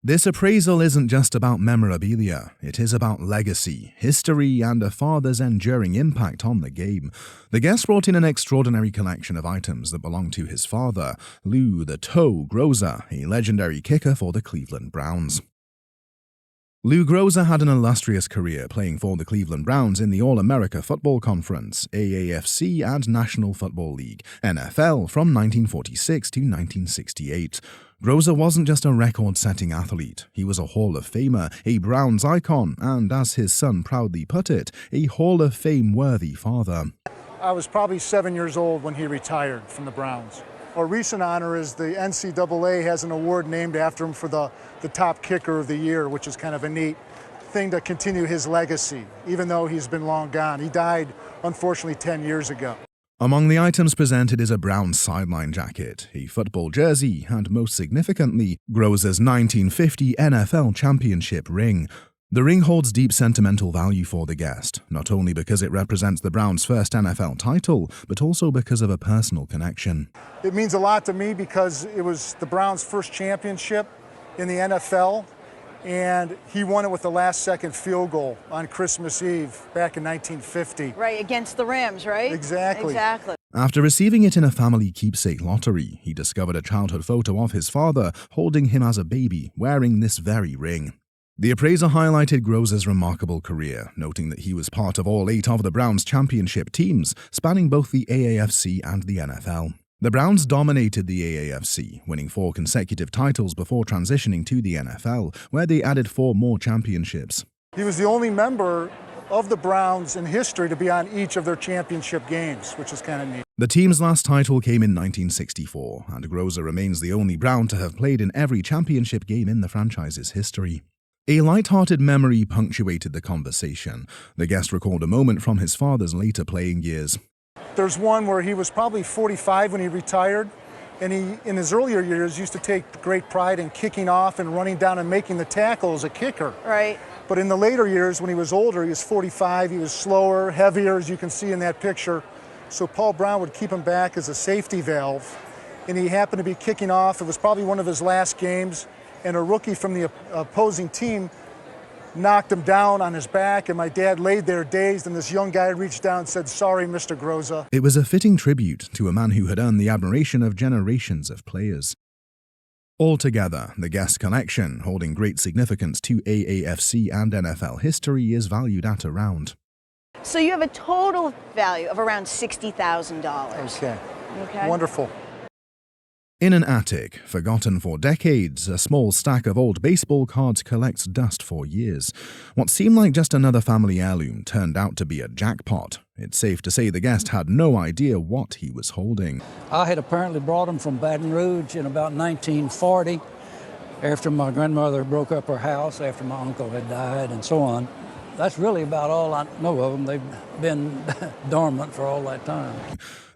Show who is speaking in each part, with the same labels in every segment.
Speaker 1: This appraisal isn't just about memorabilia, it is about legacy, history, and a father's enduring impact on the game. The guest brought in an extraordinary collection of items that belong to his father, Lou the Toe Groza, a legendary kicker for the Cleveland Browns. Lou Groza had an illustrious career playing for the Cleveland Browns in the All-America Football Conference, AAFC, and National Football League, NFL, from 1946 to 1968. Groza wasn't just a record-setting athlete, he was a Hall of Famer, a Browns icon, and as his son proudly put it, a Hall of Fame-worthy father.
Speaker 2: I was probably 7 years old when he retired from the Browns. A recent honor is the NCAA has an award named after him for the top kicker of the year, which is kind of a neat thing to continue his legacy, even though he's been long gone. He died, unfortunately, 10 years ago.
Speaker 1: Among the items presented is a Browns sideline jacket, a football jersey, and most significantly, Groza's 1950 NFL championship ring. The ring holds deep sentimental value for the guest, not only because it represents the Browns' first NFL title, but also because of a personal connection.
Speaker 2: It means a lot to me because it was the Browns' first championship in the NFL, and he won it with the last-second field goal on Christmas Eve back in 1950.
Speaker 3: Right, against the Rams, right?
Speaker 2: Exactly.
Speaker 1: After receiving it in a family keepsake lottery, he discovered a childhood photo of his father holding him as a baby, wearing this very ring. The appraiser highlighted Groza's remarkable career, noting that he was part of all 8 of the Browns' championship teams, spanning both the AAFC and the NFL. The Browns dominated the AAFC, winning 4 consecutive titles before transitioning to the NFL, where they added 4 more championships.
Speaker 2: He was the only member of the Browns in history to be on each of their championship games, which is kind of neat.
Speaker 1: The team's last title came in 1964, and Groza remains the only Brown to have played in every championship game in the franchise's history. A light-hearted memory punctuated the conversation. The guest recalled a moment from his father's later playing years.
Speaker 2: There's one where he was probably 45 when he retired, and he, in his earlier years, used to take great pride in kicking off and running down and making the tackle as a kicker.
Speaker 3: Right.
Speaker 2: But in the later years, when he was older, he was 45, he was slower, heavier, as you can see in that picture. So Paul Brown would keep him back as a safety valve, and he happened to be kicking off. It was probably one of his last games, and a rookie from the opposing team knocked him down on his back, and my dad laid there dazed, and this young guy reached down and said, "Sorry, Mr. Groza."
Speaker 1: It was a fitting tribute to a man who had earned the admiration of generations of players. Altogether, the guest collection, holding great significance to AAFC and NFL history, is valued at around.
Speaker 3: So you have a total value of around $60,000.
Speaker 2: Okay. Wonderful.
Speaker 1: In an attic, forgotten for decades, a small stack of old baseball cards collects dust for years. What seemed like just another family heirloom turned out to be a jackpot. It's safe to say the guest had no idea what he was holding.
Speaker 4: I had apparently brought them from Baton Rouge in about 1940, after my grandmother broke up her house, after my uncle had died, and so on. That's really about all I know of them. They've been dormant for all that time.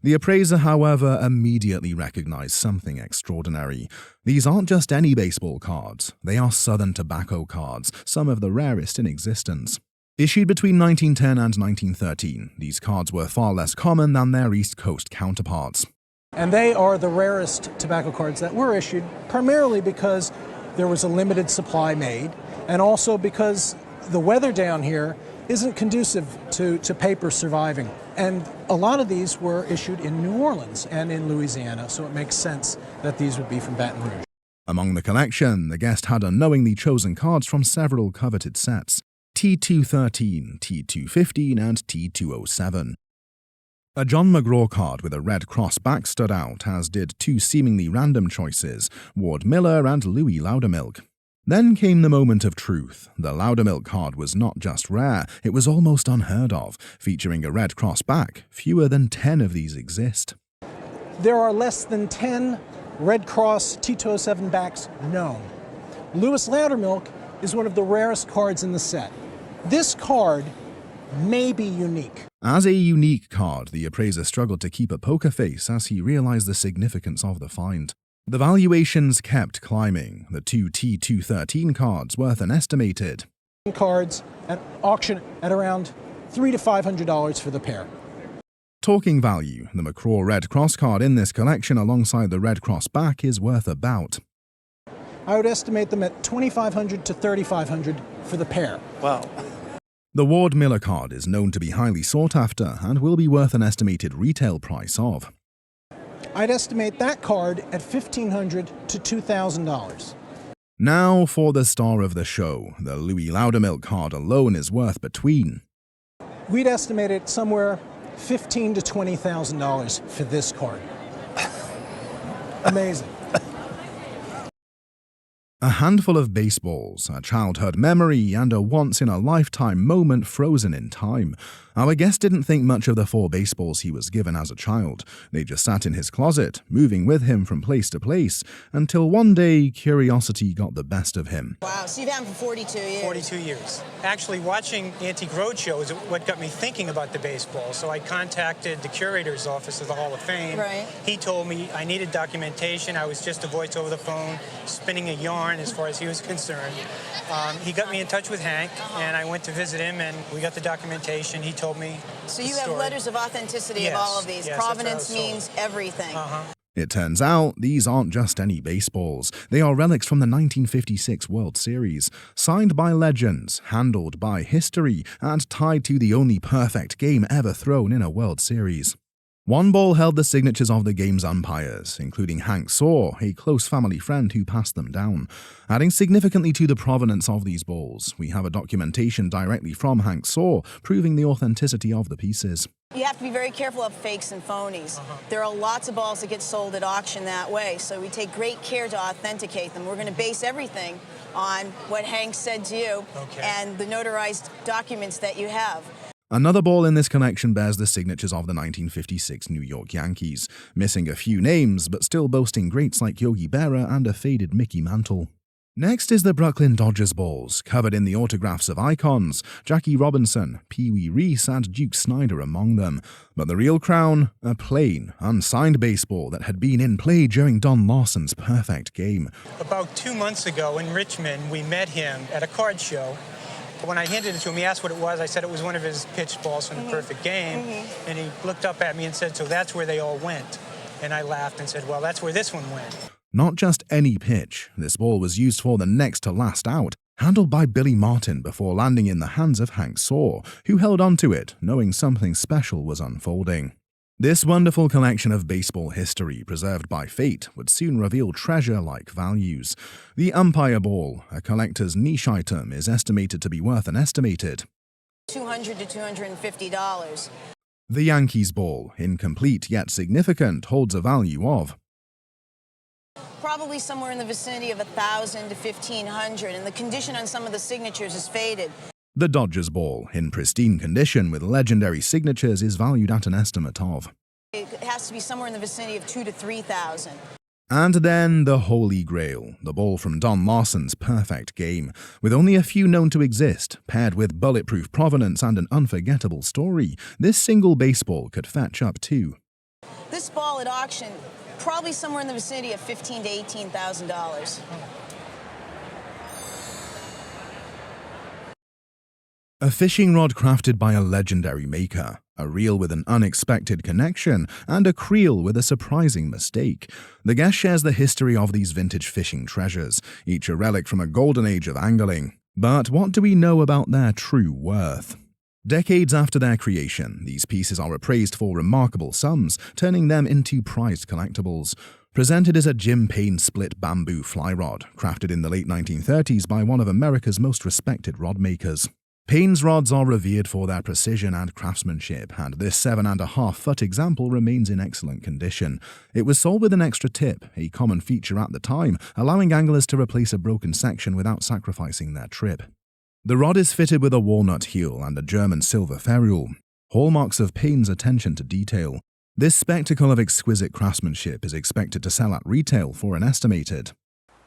Speaker 1: The appraiser, however, immediately recognized something extraordinary. These aren't just any baseball cards. They are Southern Tobacco cards, some of the rarest in existence. Issued between 1910 and 1913, these cards were far less common than their East Coast counterparts.
Speaker 5: And they are the rarest tobacco cards that were issued, primarily because there was a limited supply made, and also because the weather down here isn't conducive to paper surviving. And a lot of these were issued in New Orleans and in Louisiana, so it makes sense that these would be from Baton Rouge.
Speaker 1: Among the collection, the guest had unknowingly chosen cards from several coveted sets: T213, T215, and T207. A John McGraw card with a red cross back stood out, as did 2 seemingly random choices, Ward Miller and Louis Loudermilk. Then came the moment of truth. The Loudermilk card was not just rare, it was almost unheard of. Featuring a red cross back, fewer than 10 of these exist.
Speaker 5: There are less than 10 Red Cross T207 backs known. Louis Loudermilk is one of the rarest cards in the set. This card may be unique.
Speaker 1: As a unique card, the appraiser struggled to keep a poker face as he realized the significance of the find. The valuations kept climbing, the 2 T213 cards worth an estimated
Speaker 5: cards at auction at around $300 to $500 for the pair.
Speaker 1: Talking value, the McGraw Red Cross card in this collection alongside the Red Cross back is worth about
Speaker 5: I would estimate them at $2,500 to $3,500 for the pair.
Speaker 6: Wow.
Speaker 1: The Ward Miller card is known to be highly sought after and will be worth an estimated retail price of.
Speaker 5: I'd estimate that card at $1,500 to $2,000.
Speaker 1: Now for the star of the show. The Louis Loudermilk card alone is worth between.
Speaker 5: We'd estimate it somewhere $15,000 to $20,000 for this card. Amazing.
Speaker 1: A handful of baseballs, a childhood memory, and a once-in-a-lifetime moment frozen in time. Our guest didn't think much of the 4 baseballs he was given as a child. They just sat in his closet, moving with him from place to place, until one day curiosity got the best of him.
Speaker 3: Wow, so you've had them for 42 years.
Speaker 6: 42 years. Actually, watching Antique Roadshow is what got me thinking about the baseball. So I contacted the curator's office of the Hall of Fame.
Speaker 3: Right.
Speaker 6: He told me I needed documentation. I was just a voice over the phone, spinning a yarn as far as he was concerned. He got me in touch with Hank, and I went to visit him, and we got the documentation. He told me
Speaker 3: So you
Speaker 6: the
Speaker 3: have
Speaker 6: story.
Speaker 3: letters of authenticity
Speaker 6: Yes,
Speaker 3: of all of these.
Speaker 6: yes, that's what I
Speaker 3: Provenance
Speaker 6: was told.
Speaker 3: means everything.
Speaker 1: It turns out these aren't just any baseballs. They are relics from the 1956 World Series, signed by legends, handled by history, and tied to the only perfect game ever thrown in a World Series. One ball held the signatures of the game's umpires, including Hank Saw, a close family friend who passed them down. Adding significantly to the provenance of these balls, we have a documentation directly from Hank Saw, proving the authenticity of the pieces.
Speaker 3: You have to be very careful of fakes and phonies. There are lots of balls that get sold at auction that way, so we take great care to authenticate them. We're going to base everything on what Hank said to you and the notarized documents that you have.
Speaker 1: Another ball in this collection bears the signatures of the 1956 New York Yankees, missing a few names but still boasting greats like Yogi Berra and a faded Mickey Mantle. Next is the Brooklyn Dodgers balls, covered in the autographs of icons, Jackie Robinson, Pee Wee Reese and Duke Snider among them. But the real crown, a plain, unsigned baseball that had been in play during Don Lawson's perfect game.
Speaker 6: About 2 months ago in Richmond, we met him at a card show. When I handed it to him, he asked what it was. I said it was one of his pitched balls from the perfect game. And he looked up at me and said, so that's where they all went. And I laughed and said, well, that's where this one went.
Speaker 1: Not just any pitch, this ball was used for the next to last out, handled by Billy Martin before landing in the hands of Hank Saw, who held onto it, knowing something special was unfolding. This wonderful collection of baseball history, preserved by fate, would soon reveal treasure-like values. The umpire ball, a collector's niche item, is estimated to be worth an estimated
Speaker 3: $200 to $250.
Speaker 1: The Yankees ball, incomplete yet significant, holds a value of
Speaker 3: Probably somewhere in the vicinity of $1,000 to $1,500, and the condition on some of the signatures is faded.
Speaker 1: the Dodgers ball, in pristine condition with legendary signatures, is valued at an estimate of.
Speaker 3: It has to be somewhere in the vicinity of $2,000 to $3,000.
Speaker 1: And then the Holy Grail, the ball from Don Lawson's perfect game, with only a few known to exist, paired with bulletproof provenance and an unforgettable story. This single baseball could fetch up to
Speaker 3: This ball at auction, probably somewhere in the vicinity of $15,000 to $18,000.
Speaker 1: a fishing rod crafted by a legendary maker, a reel with an unexpected connection, and a creel with a surprising mistake. The guest shares the history of these vintage fishing treasures, each a relic from a golden age of angling. But what do we know about their true worth? Decades after their creation, these pieces are appraised for remarkable sums, turning them into prized collectibles. Presented as a Jim Payne split bamboo fly rod, crafted in the late 1930s by one of America's most respected rod makers. Payne's rods are revered for their precision and craftsmanship, and this 7.5-foot example remains in excellent condition. It was sold with an extra tip, a common feature at the time, allowing anglers to replace a broken section without sacrificing their trip. The rod is fitted with a walnut heel and a German silver ferrule, hallmarks of Payne's attention to detail. This spectacle of exquisite craftsmanship is expected to sell at retail for an estimated.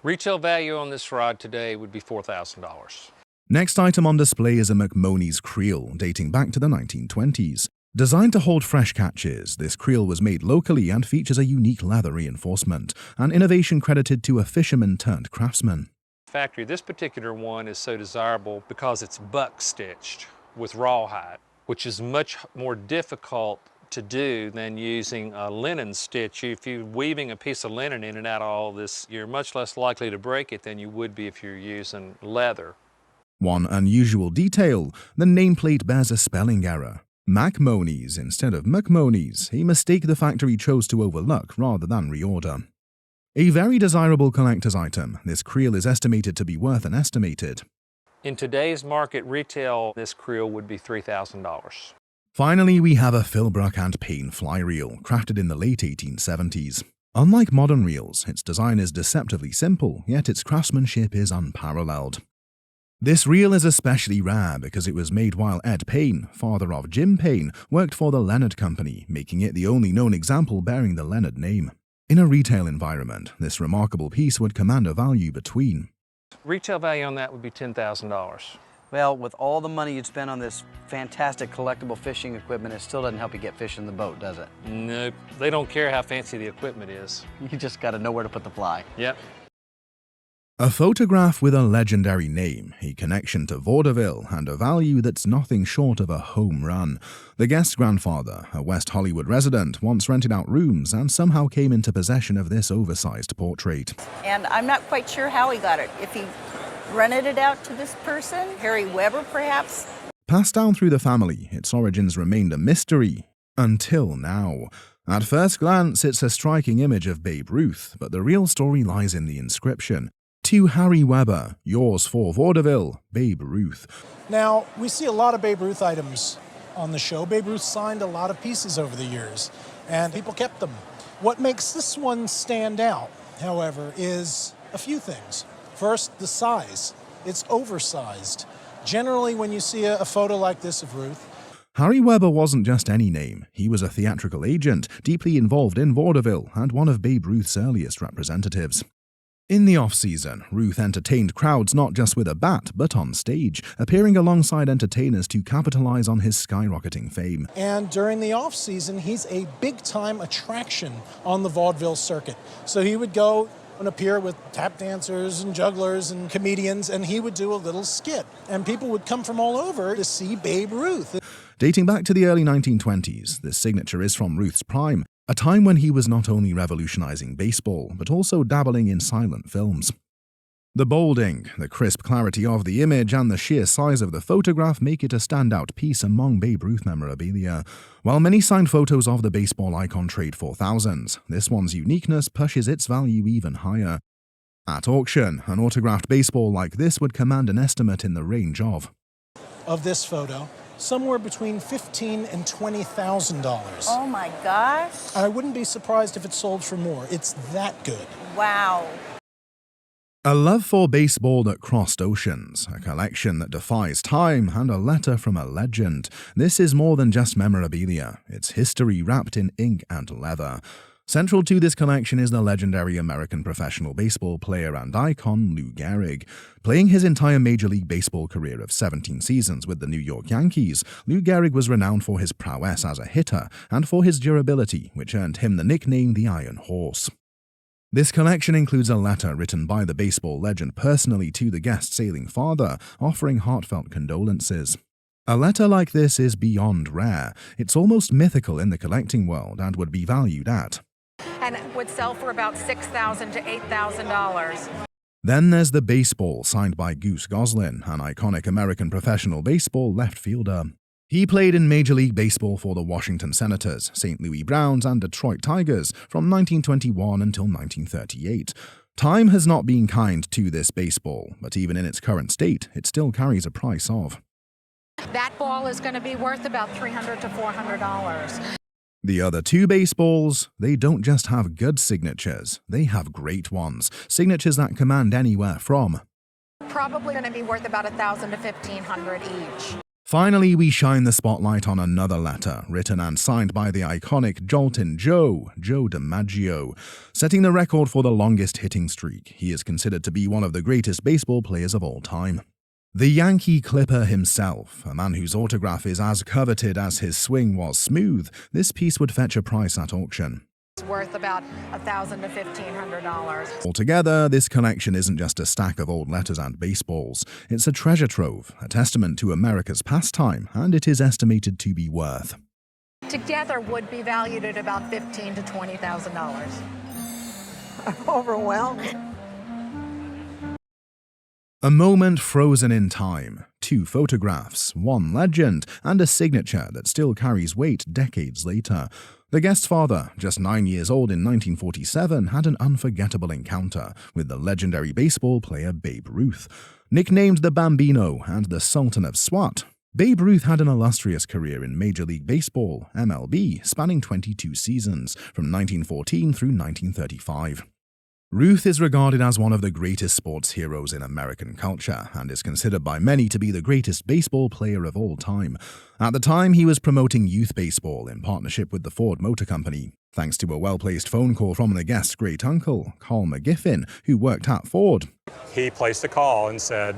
Speaker 7: Retail value on this rod today would be $4,000.
Speaker 1: Next item on display is a McMoney's creel, dating back to the 1920s. Designed to hold fresh catches, this creel was made locally and features a unique leather reinforcement, an innovation credited to a fisherman-turned-craftsman.
Speaker 7: Factory, this particular one is so desirable because it's buck stitched with rawhide, which is much more difficult to do than using a linen stitch. If you're weaving a piece of linen in and out of all this, you're much less likely to break it than you would be if you're using leather.
Speaker 1: One unusual detail, the nameplate bears a spelling error. MacMonies instead of McMonies, a mistake the factory chose to overlook rather than reorder. A very desirable collector's item, this creel is estimated to be worth an estimated.
Speaker 7: In today's market retail, this creel would be $3,000.
Speaker 1: Finally, we have a Philbrook and Payne fly reel, crafted in the late 1870s. Unlike modern reels, its design is deceptively simple, yet its craftsmanship is unparalleled. This reel is especially rare because it was made while Ed Payne, father of Jim Payne, worked for the Leonard Company, making it the only known example bearing the Leonard name. In a retail environment, this remarkable piece would command a value between.
Speaker 7: Retail value on that would be $10,000.
Speaker 8: Well, with all the money you'd spend on this fantastic collectible fishing equipment, it still doesn't help you get fish in the boat, does it?
Speaker 7: Nope, they don't care how fancy the equipment is.
Speaker 8: You just got to know where to put the fly.
Speaker 7: Yep.
Speaker 1: A photograph with a legendary name, a connection to vaudeville, and a value that's nothing short of a home run. The guest's grandfather, a West Hollywood resident, once rented out rooms and somehow came into possession of this oversized portrait.
Speaker 9: And I'm not quite sure how he got it. If he rented it out to this person, Harry Weber perhaps?
Speaker 1: Passed down through the family, its origins remained a mystery. Until now. At first glance, it's a striking image of Babe Ruth, but the real story lies in the inscription. To Harry Weber, yours for vaudeville, Babe Ruth.
Speaker 5: Now, we see a lot of Babe Ruth items on the show. Babe Ruth signed a lot of pieces over the years, and people kept them. What makes this one stand out, however, is a few things. First, the size. It's oversized. Generally, when you see a photo like this of Ruth,
Speaker 1: Harry Weber wasn't just any name. He was a theatrical agent, deeply involved in vaudeville, and one of Babe Ruth's earliest representatives. In the off-season, Ruth entertained crowds not just with a bat, but on stage, appearing alongside entertainers to capitalize on his skyrocketing fame.
Speaker 5: and during the off-season, he's a big-time attraction on the vaudeville circuit. So he would go and appear with tap dancers and jugglers and comedians, and he would do a little skit. And people would come from all over to see Babe Ruth.
Speaker 1: Dating back to the early 1920s, this signature is from Ruth's prime, a time when he was not only revolutionizing baseball, but also dabbling in silent films. The bolding, the crisp clarity of the image, and the sheer size of the photograph make it a standout piece among Babe Ruth memorabilia. While many signed photos of the baseball icon trade for thousands, this one's uniqueness pushes its value even higher. At auction, an autographed baseball like this would command an estimate in the range of
Speaker 5: This photo, somewhere between $15,000 and $20,000.
Speaker 9: Oh my gosh.
Speaker 5: I wouldn't be surprised if it sold for more. It's that good.
Speaker 9: Wow.
Speaker 1: A love for baseball that crossed oceans, a collection that defies time, and a letter from a legend. This is more than just memorabilia. It's history wrapped in ink and leather. Central to this collection is the legendary American professional baseball player and icon Lou Gehrig. Playing his entire Major League Baseball career of 17 seasons with the New York Yankees, Lou Gehrig was renowned for his prowess as a hitter and for his durability, which earned him the nickname the Iron Horse. This collection includes a letter written by the baseball legend personally to the guest's ailing father, offering heartfelt condolences. A letter like this is beyond rare. It's almost mythical in the collecting world and would be valued at
Speaker 10: and would sell for about $6,000 to $8,000.
Speaker 1: Then there's the baseball signed by Goose Goslin, an iconic American professional baseball left fielder. He played in Major League Baseball for the Washington Senators, St. Louis Browns, and Detroit Tigers from 1921 until 1938. Time has not been kind to this baseball, but even in its current state, it still carries a price of.
Speaker 10: That ball is going to be worth about $300 to $400.
Speaker 1: The other two baseballs, they don't just have good signatures, they have great ones, signatures that command anywhere from.
Speaker 10: Probably going to be worth about $1,000 to $1,500 each.
Speaker 1: Finally, we shine the spotlight on another letter, written and signed by the iconic Joltin' Joe DiMaggio. Setting the record for the longest hitting streak, he is considered to be one of the greatest baseball players of all time. The Yankee Clipper himself, a man whose autograph is as coveted as his swing was smooth, this piece would fetch a price at auction.
Speaker 10: It's worth about $1,000 to $1,500.
Speaker 1: Altogether, this collection isn't just a stack of old letters and baseballs. It's a treasure trove, a testament to America's pastime, and it is estimated to be worth
Speaker 10: Together would be valued at about $15,000 to $20,000.
Speaker 11: I'm overwhelmed.
Speaker 1: A moment frozen in time, 2 photographs, 1 legend, and a signature that still carries weight decades later. The guest's father, just 9 years old in 1947, had an unforgettable encounter with the legendary baseball player Babe Ruth. Nicknamed the Bambino and the Sultan of SWAT, Babe Ruth had an illustrious career in Major League Baseball, MLB, spanning 22 seasons, from 1914 through 1935. Ruth is regarded as one of the greatest sports heroes in American culture and is considered by many to be the greatest baseball player of all time. At the time, he was promoting youth baseball in partnership with the Ford Motor Company, thanks to a well-placed phone call from the guest's great-uncle, Carl McGiffin, who worked at Ford.
Speaker 12: He placed a call and said,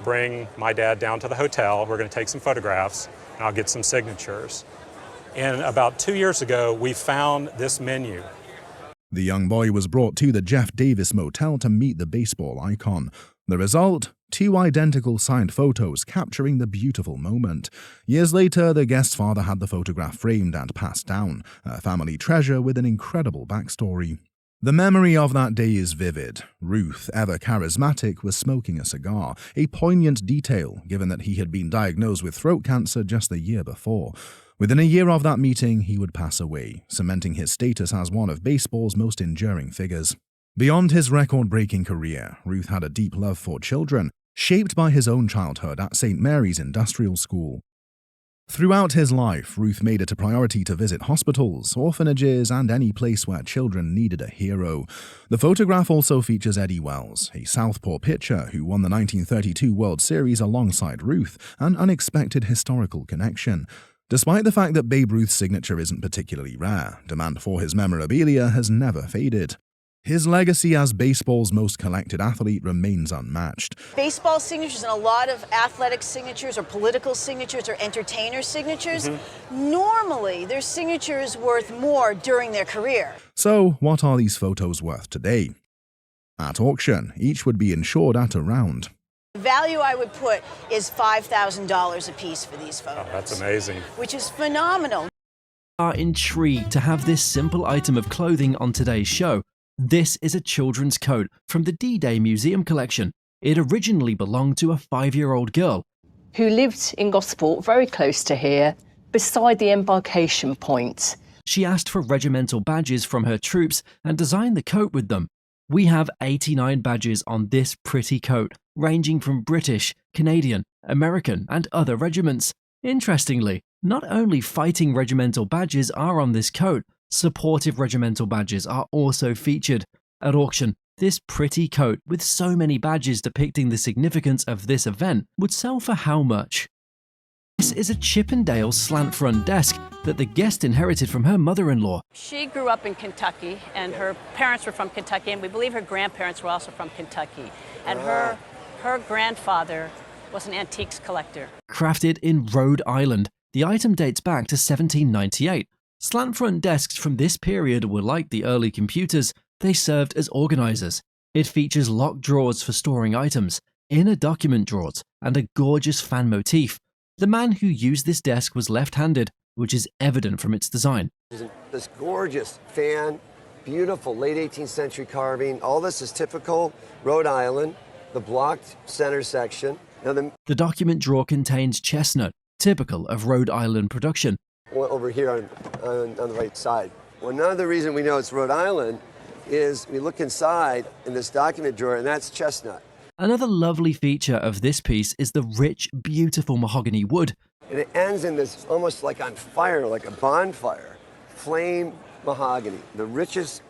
Speaker 12: "Bring my dad down to the hotel, we're going to take some photographs, and I'll get some signatures." And about 2 years ago, we found this menu.
Speaker 1: The young boy was brought to the Jeff Davis Motel to meet the baseball icon. The result? 2 identical signed photos capturing the beautiful moment. Years later, the guest's father had the photograph framed and passed down, a family treasure with an incredible backstory. The memory of that day is vivid. Ruth, ever charismatic, was smoking a cigar, a poignant detail given that he had been diagnosed with throat cancer just the year before. Within a year of that meeting, he would pass away, cementing his status as one of baseball's most enduring figures. Beyond his record-breaking career, Ruth had a deep love for children, shaped by his own childhood at St. Mary's Industrial School. Throughout his life, Ruth made it a priority to visit hospitals, orphanages, and any place where children needed a hero. The photograph also features Eddie Wells, a southpaw pitcher who won the 1932 World Series alongside Ruth, an unexpected historical connection. Despite the fact that Babe Ruth's signature isn't particularly rare, demand for his memorabilia has never faded. His legacy as baseball's most collected athlete remains unmatched.
Speaker 3: Baseball signatures and a lot of athletic signatures or political signatures or entertainer signatures, normally their signature is worth more during their career.
Speaker 1: So, what are these photos worth today? At auction, each would be insured at around.
Speaker 3: The value I would put is $5,000 a piece for these photos.
Speaker 12: Oh, that's amazing.
Speaker 3: Which is phenomenal.
Speaker 13: Are intrigued to have this simple item of clothing on today's show. This is a children's coat from the D-Day Museum collection. It originally belonged to a 5-year-old girl
Speaker 14: who lived in Gosport, very close to here, beside the embarkation point.
Speaker 13: She asked for regimental badges from her troops and designed the coat with them. We have 89 badges on this pretty coat, ranging from British, Canadian, American, and other regiments. Interestingly, not only fighting regimental badges are on this coat, supportive regimental badges are also featured. At auction, this pretty coat with so many badges depicting the significance of this event would sell for how much? This is a Chippendale slant front desk that the guest inherited from her mother-in-law.
Speaker 15: She grew up in Kentucky, and her parents were from Kentucky, and we believe her grandparents were also from Kentucky. And her grandfather was an antiques collector.
Speaker 13: Crafted in Rhode Island, the item dates back to 1798. Slant front desks from this period were like the early computers. They served as organizers. It features locked drawers for storing items, inner document drawers, and a gorgeous fan motif. The man who used this desk was left-handed, which is evident from its design.
Speaker 16: This gorgeous fan, beautiful late 18th century carving. All this is typical Rhode Island, the blocked center section. Now
Speaker 13: the document drawer contains chestnut, typical of Rhode Island production.
Speaker 16: Over here on the right side. Well, another reason we know it's Rhode Island is we look inside in this document drawer, and that's chestnut.
Speaker 13: Another lovely feature of this piece is the rich, beautiful mahogany wood.
Speaker 16: And it ends in this almost like on fire, like a bonfire. Flame mahogany, the richest,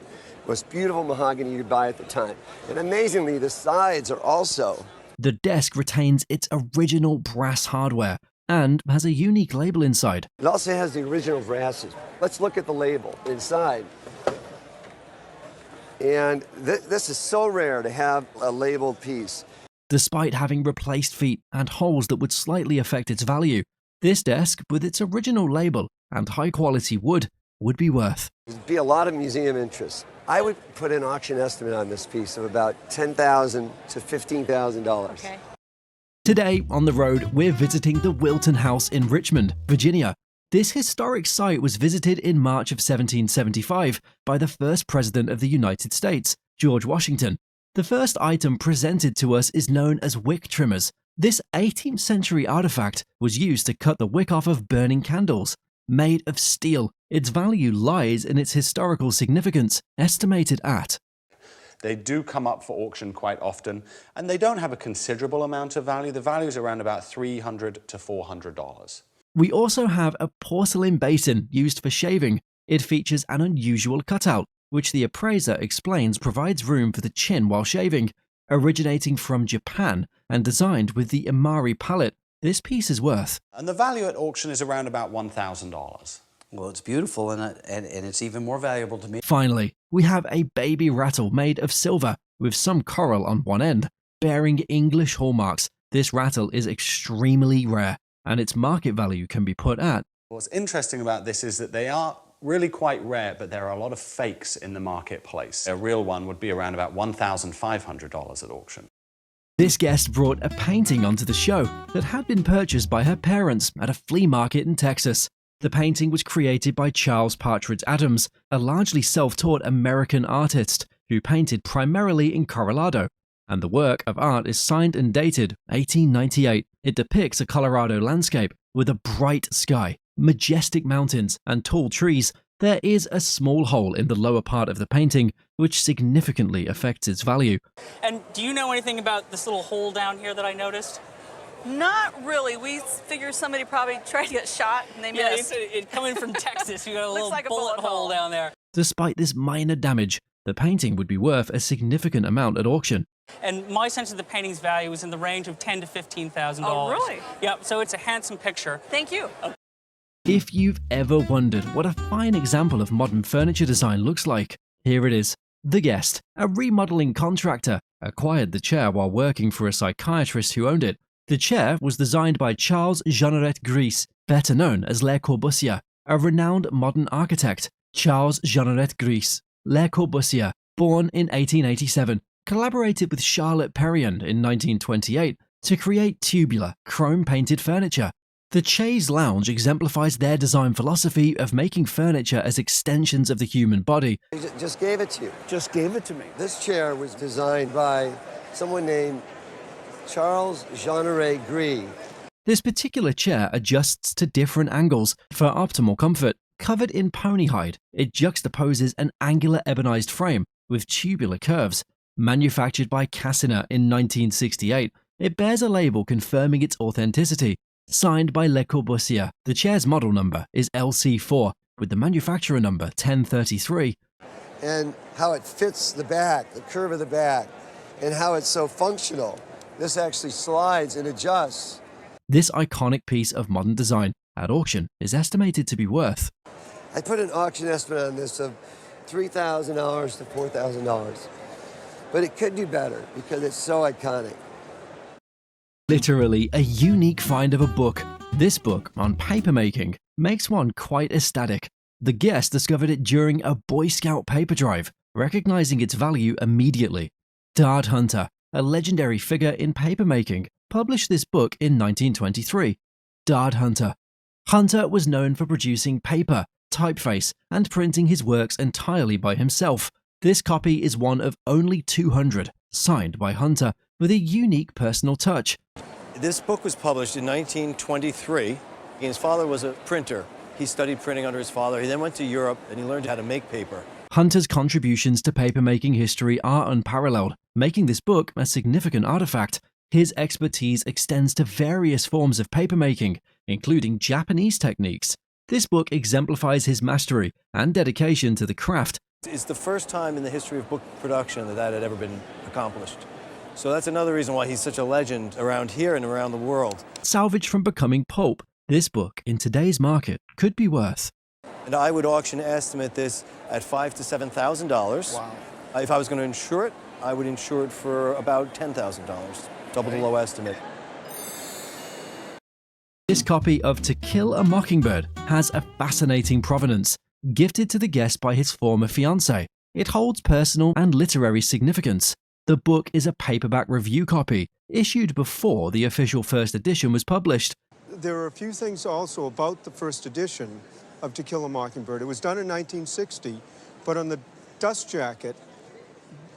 Speaker 16: most beautiful mahogany you could buy at the time. And amazingly, the sides are also.
Speaker 13: The desk retains its original brass hardware and has a unique label inside.
Speaker 16: It also has the original brasses. Let's look at the label inside. And this is so rare to have a labeled piece.
Speaker 13: Despite having replaced feet and holes that would slightly affect its value, this desk, with its original label and high-quality wood, would be worth.
Speaker 16: There'd be a lot of museum interest. I would put an auction estimate on this piece of about $10,000 to $15,000.
Speaker 15: Okay.
Speaker 13: Today, on the road, we're visiting the Wilton House in Richmond, Virginia. This historic site was visited in March of 1775 by the first President of the United States, George Washington. The first item presented to us is known as wick trimmers. This 18th century artifact was used to cut the wick off of burning candles. Made of steel, its value lies in its historical significance, estimated at.
Speaker 17: They do come up for auction quite often, and they don't have a considerable amount of value. The value is around about $300 to $400.
Speaker 13: We also have a porcelain basin used for shaving. It features an unusual cutout, which the appraiser explains provides room for the chin while shaving. Originating from Japan and designed with the Imari palette, this piece is worth.
Speaker 17: And the value at auction is around about $1,000.
Speaker 8: Well, it's beautiful and it's even more valuable to me.
Speaker 13: Finally, we have a baby rattle made of silver with some coral on one end, bearing English hallmarks. This rattle is extremely rare, and its market value can be put at.
Speaker 17: What's interesting about this is that they are really quite rare, but there are a lot of fakes in the marketplace. A real one would be around about $1,500 at auction.
Speaker 13: This guest brought a painting onto the show that had been purchased by her parents at a flea market in Texas. The painting was created by Charles Partridge Adams, a largely self-taught American artist who painted primarily in Colorado, and the work of art is signed and dated 1898. It depicts a Colorado landscape with a bright sky, majestic mountains, and tall trees. There is a small hole in the lower part of the painting, which significantly affects its value.
Speaker 18: And do you know anything about this little hole down here that I noticed?
Speaker 19: Not really. We figure somebody probably tried to get shot and they missed.
Speaker 18: It's coming from Texas. You got a little
Speaker 19: like a
Speaker 18: bullet hole down there.
Speaker 13: Despite this minor damage, the painting would be worth a significant amount at auction.
Speaker 18: And my sense of the painting's value is in the range of $10,000 to $15,000.
Speaker 19: Oh, really?
Speaker 18: Yep, so it's a handsome picture.
Speaker 19: Thank you.
Speaker 13: If you've ever wondered what a fine example of modern furniture design looks like, here it is. The guest, a remodeling contractor, acquired the chair while working for a psychiatrist who owned it. The chair was designed by Charles Jeanneret Gris, better known as Le Corbusier, a renowned modern architect. Charles Jeanneret Gris, Le Corbusier, born in 1887, collaborated with Charlotte Perriand in 1928 to create tubular, chrome-painted furniture. The chaise lounge exemplifies their design philosophy of making furniture as extensions of the human body.
Speaker 16: He just gave it to you.
Speaker 20: Just gave it to me.
Speaker 16: This chair was designed by someone named Charles Jeanneret Gris.
Speaker 13: This particular chair adjusts to different angles for optimal comfort. Covered in pony hide, it juxtaposes an angular ebonized frame with tubular curves. Manufactured by Cassiner in 1968, it bears a label confirming its authenticity. Signed by Le Corbusier, the chair's model number is LC4 with the manufacturer number 1033.
Speaker 16: And how it fits the back, the curve of the back, and how it's so functional. This actually slides and adjusts.
Speaker 13: This iconic piece of modern design at auction is estimated to be worth.
Speaker 16: I put an auction estimate on this of $3,000 to $4,000. But it could do better because it's so iconic.
Speaker 13: Literally a unique find of a book. This book on papermaking makes one quite ecstatic. The guest discovered it during a Boy Scout paper drive, recognizing its value immediately. Dard Hunter, a legendary figure in papermaking, published this book in 1923. Dard Hunter. Hunter was known for producing paper, typeface, and printing his works entirely by himself. This copy is one of only 200, signed by Hunter, with a unique personal touch.
Speaker 20: This book was published in 1923. His father was a printer. He studied printing under his father. He then went to Europe and he learned how to make paper.
Speaker 13: Hunter's contributions to papermaking history are unparalleled, making this book a significant artifact. His expertise extends to various forms of papermaking, including Japanese techniques. This book exemplifies his mastery and dedication to the craft.
Speaker 20: It's the first time in the history of book production that had ever been accomplished. So that's another reason why he's such a legend around here and around the world.
Speaker 13: Salvaged from becoming pulp, this book in today's market could be worth.
Speaker 20: And I would auction estimate this at $5,000 to $7,000.
Speaker 16: Wow.
Speaker 20: If I was going to insure it, I would insure it for about $10,000, double the low estimate.
Speaker 13: This copy of To Kill a Mockingbird has a fascinating provenance. Gifted to the guest by his former fiancée, it holds personal and literary significance. The book is a paperback review copy, issued before the official first edition was published.
Speaker 21: there are a few things also about the first edition of To Kill a Mockingbird. It was done in 1960, but on the dust jacket,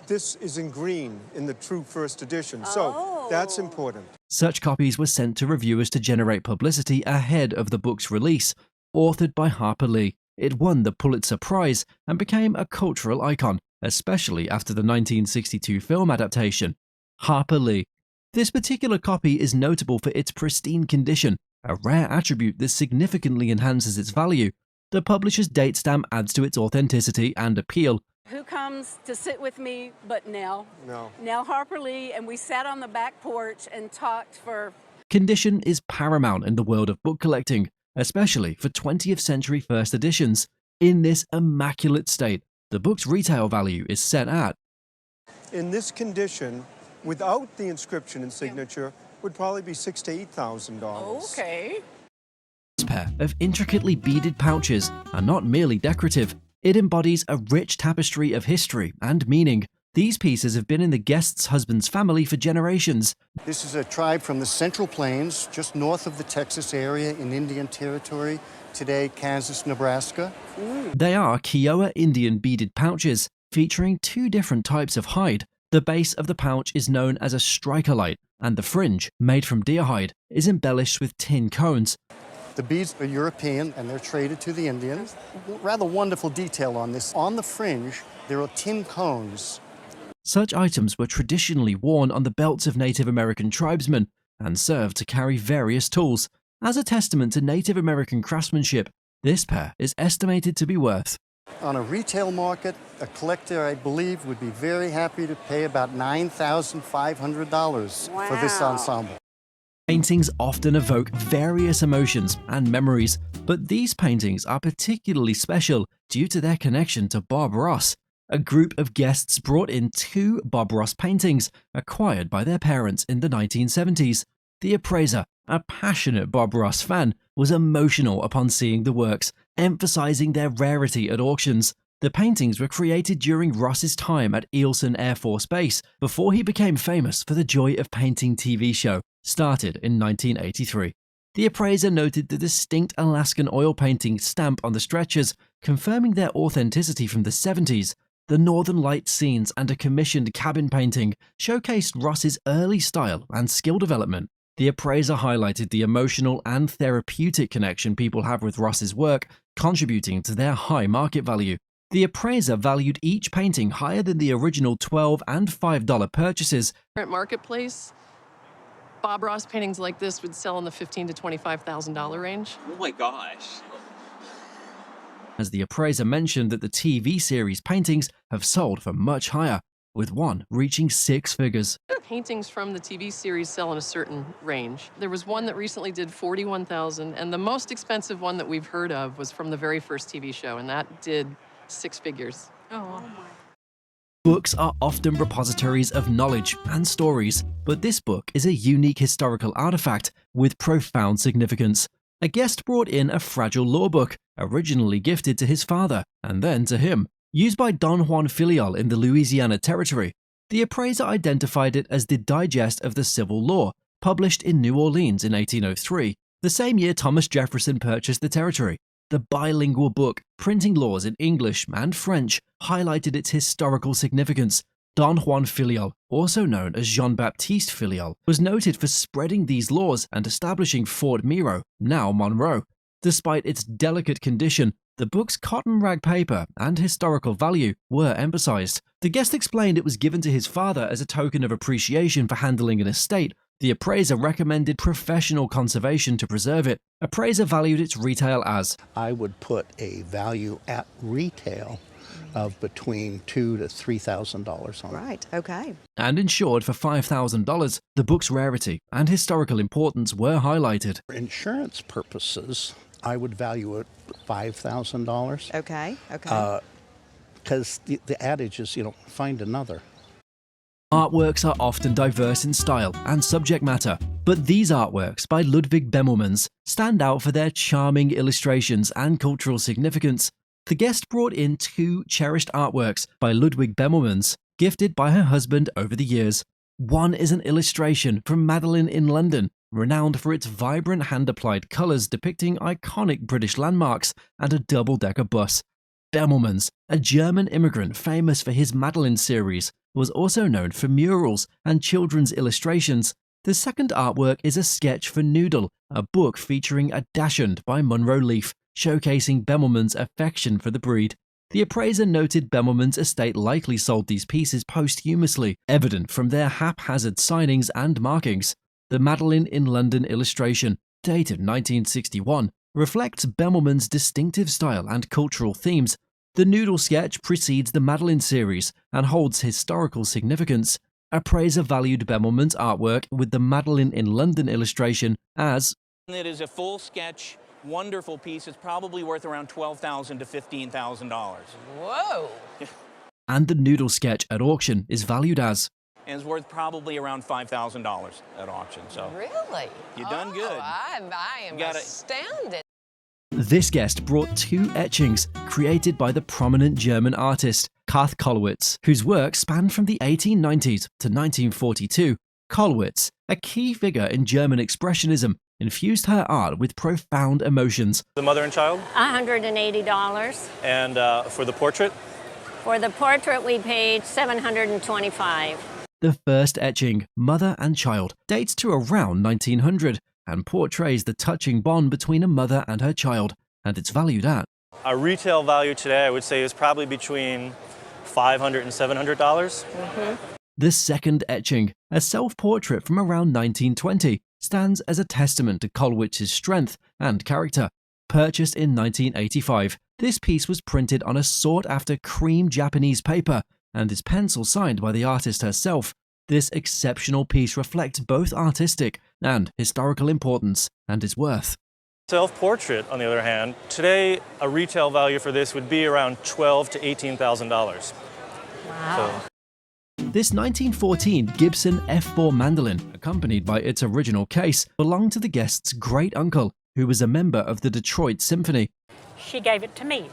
Speaker 21: this is in green in the true first edition. So that's important.
Speaker 13: Such copies were sent to reviewers to generate publicity ahead of the book's release. Authored by Harper Lee, it won the Pulitzer Prize and became a cultural icon, especially after the 1962 film adaptation. Harper Lee. This particular copy is notable for its pristine condition, a rare attribute that significantly enhances its value. The publisher's date stamp adds to its authenticity and appeal.
Speaker 22: Who comes to sit with me but Nell?
Speaker 21: No.
Speaker 22: Nell Harper Lee, and we sat on the back porch and talked for...
Speaker 13: Condition is paramount in the world of book collecting, especially for 20th century first editions. In this immaculate state, the book's retail value is set at...
Speaker 21: In this condition, without the inscription and signature, would probably be $6,000 to $8,000.
Speaker 22: Okay.
Speaker 13: This pair of intricately beaded pouches are not merely decorative. It embodies a rich tapestry of history and meaning. These pieces have been in the guest's husband's family for generations.
Speaker 23: This is a tribe from the Central Plains, just north of the Texas area in Indian Territory, today Kansas, Nebraska.
Speaker 13: They are Kiowa Indian beaded pouches, featuring two different types of hide. The base of the pouch is known as a striker light, and the fringe, made from deer hide, is embellished with tin cones.
Speaker 23: The beads are European and they're traded to the Indians. Rather wonderful detail on this. On the fringe, there are tin cones.
Speaker 13: Such items were traditionally worn on the belts of Native American tribesmen and served to carry various tools. As a testament to Native American craftsmanship, this pair is estimated to be worth...
Speaker 23: On a retail market, a collector, I believe, would be very happy to pay about $9,500 for this ensemble.
Speaker 13: Paintings often evoke various emotions and memories, but these paintings are particularly special due to their connection to Bob Ross. A group of guests brought in 2 Bob Ross paintings acquired by their parents in the 1970s. The appraiser, a passionate Bob Ross fan, was emotional upon seeing the works, emphasizing their rarity at auctions. The paintings were created during Ross's time at Eielson Air Force Base before he became famous for the Joy of Painting TV show, started in 1983. The appraiser noted the distinct Alaskan oil painting stamp on the stretchers, confirming their authenticity from the 70s. The Northern Light scenes and a commissioned cabin painting showcased Ross's early style and skill development. The appraiser highlighted the emotional and therapeutic connection people have with Ross's work, contributing to their high market value. The appraiser valued each painting higher than the original $12 and $5 purchases.
Speaker 24: Current marketplace, Bob Ross paintings like this would sell in the $15,000 to $25,000 range.
Speaker 25: Oh my gosh.
Speaker 13: As the appraiser mentioned that the TV series paintings have sold for much higher, with one reaching 6 figures.
Speaker 24: Paintings from the TV series sell in a certain range. There was one that recently did $41,000, and the most expensive one that we've heard of was from the very first TV show, and that did 6 figures.
Speaker 22: Oh my.
Speaker 13: Books are often repositories of knowledge and stories, but this book is a unique historical artifact with profound significance. A guest brought in a fragile law book, originally gifted to his father, and then to him. Used by Don Juan Filial in the Louisiana Territory, the appraiser identified it as the Digest of the Civil Law, published in New Orleans in 1803, the same year Thomas Jefferson purchased the territory. The bilingual book, printing laws in English and French, highlighted its historical significance. Don Juan Filial, also known as Jean-Baptiste Filial, was noted for spreading these laws and establishing Fort Miro, now Monroe. Despite its delicate condition, the book's cotton rag paper and historical value were emphasized. The guest explained it was given to his father as a token of appreciation for handling an estate. The appraiser recommended professional conservation to preserve it. Appraiser valued its retail as...
Speaker 26: I would put a value at retail of between $2,000 to $3,000 on it.
Speaker 11: Right, okay.
Speaker 13: And insured for $5,000, the book's rarity and historical importance were highlighted.
Speaker 26: For insurance purposes, I would value it $5,000.
Speaker 11: Okay, okay.
Speaker 26: Because the adage is, find another.
Speaker 13: Artworks are often diverse in style and subject matter, but these artworks by Ludwig Bemelmans stand out for their charming illustrations and cultural significance. The guest brought in 2 cherished artworks by Ludwig Bemelmans, gifted by her husband over the years. One is an illustration from Madeline in London, renowned for its vibrant hand-applied colours depicting iconic British landmarks and a double-decker bus. Bemelmans, a German immigrant famous for his Madeline series, was also known for murals and children's illustrations. The second artwork is a sketch for Noodle, a book featuring a dachshund by Munro Leaf, showcasing Bemelman's affection for the breed. The appraiser noted Bemelman's estate likely sold these pieces posthumously, evident from their haphazard signings and markings. The Madeline in London illustration, dated 1961, reflects Bemelman's distinctive style and cultural themes. The Noodle sketch precedes the Madeline series and holds historical significance. Appraiser valued Bemelman's artwork with the Madeline in London illustration as
Speaker 2: it is a full sketch, wonderful piece. It's probably worth around $12,000 to $15,000.
Speaker 4: Whoa!
Speaker 13: and the Noodle sketch at auction is valued as
Speaker 2: and it's worth probably around $5,000 at auction. So
Speaker 4: really,
Speaker 2: you done good.
Speaker 4: I am astounded.
Speaker 13: This guest brought 2 etchings created by the prominent German artist Kath Kollwitz, whose work spanned from the 1890s to 1942. Kollwitz, a key figure in German Expressionism, infused her art with profound emotions.
Speaker 5: The mother and child?
Speaker 6: $180.
Speaker 5: And for the portrait?
Speaker 6: For the portrait, we paid $725.
Speaker 13: The first etching, Mother and Child, dates to around 1900 and portrays the touching bond between a mother and her child, and it's valued at.
Speaker 5: Our retail value today, I would say, is probably between $500 and $700.
Speaker 13: The second etching, a self-portrait from around 1920, stands as a testament to Kollwitz's strength and character. Purchased in 1985, this piece was printed on a sought-after cream Japanese paper and is pencil signed by the artist herself. This exceptional piece reflects both artistic and historical importance and is worth.
Speaker 5: Self-portrait, on the other hand, today a retail value for this would be around $12,000 to $18,000.
Speaker 6: Wow.
Speaker 13: This 1914 Gibson F4 mandolin, accompanied by its original case, belonged to the guest's great-uncle, who was a member of the Detroit Symphony.
Speaker 7: She gave it to me.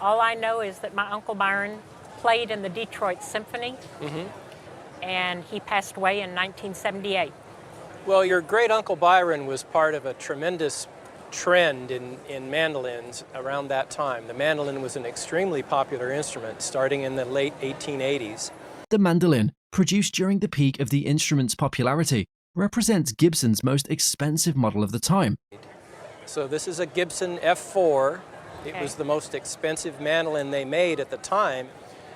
Speaker 7: All I know is that my Uncle Byron played in the Detroit Symphony, and he passed away in 1978.
Speaker 25: Well, your great-uncle Byron was part of a tremendous trend in mandolins around that time. The mandolin was an extremely popular instrument starting in the late 1880s.
Speaker 13: The mandolin, produced during the peak of the instrument's popularity, represents Gibson's most expensive model of the time.
Speaker 25: So this is a Gibson F4. It was the most expensive mandolin they made at the time,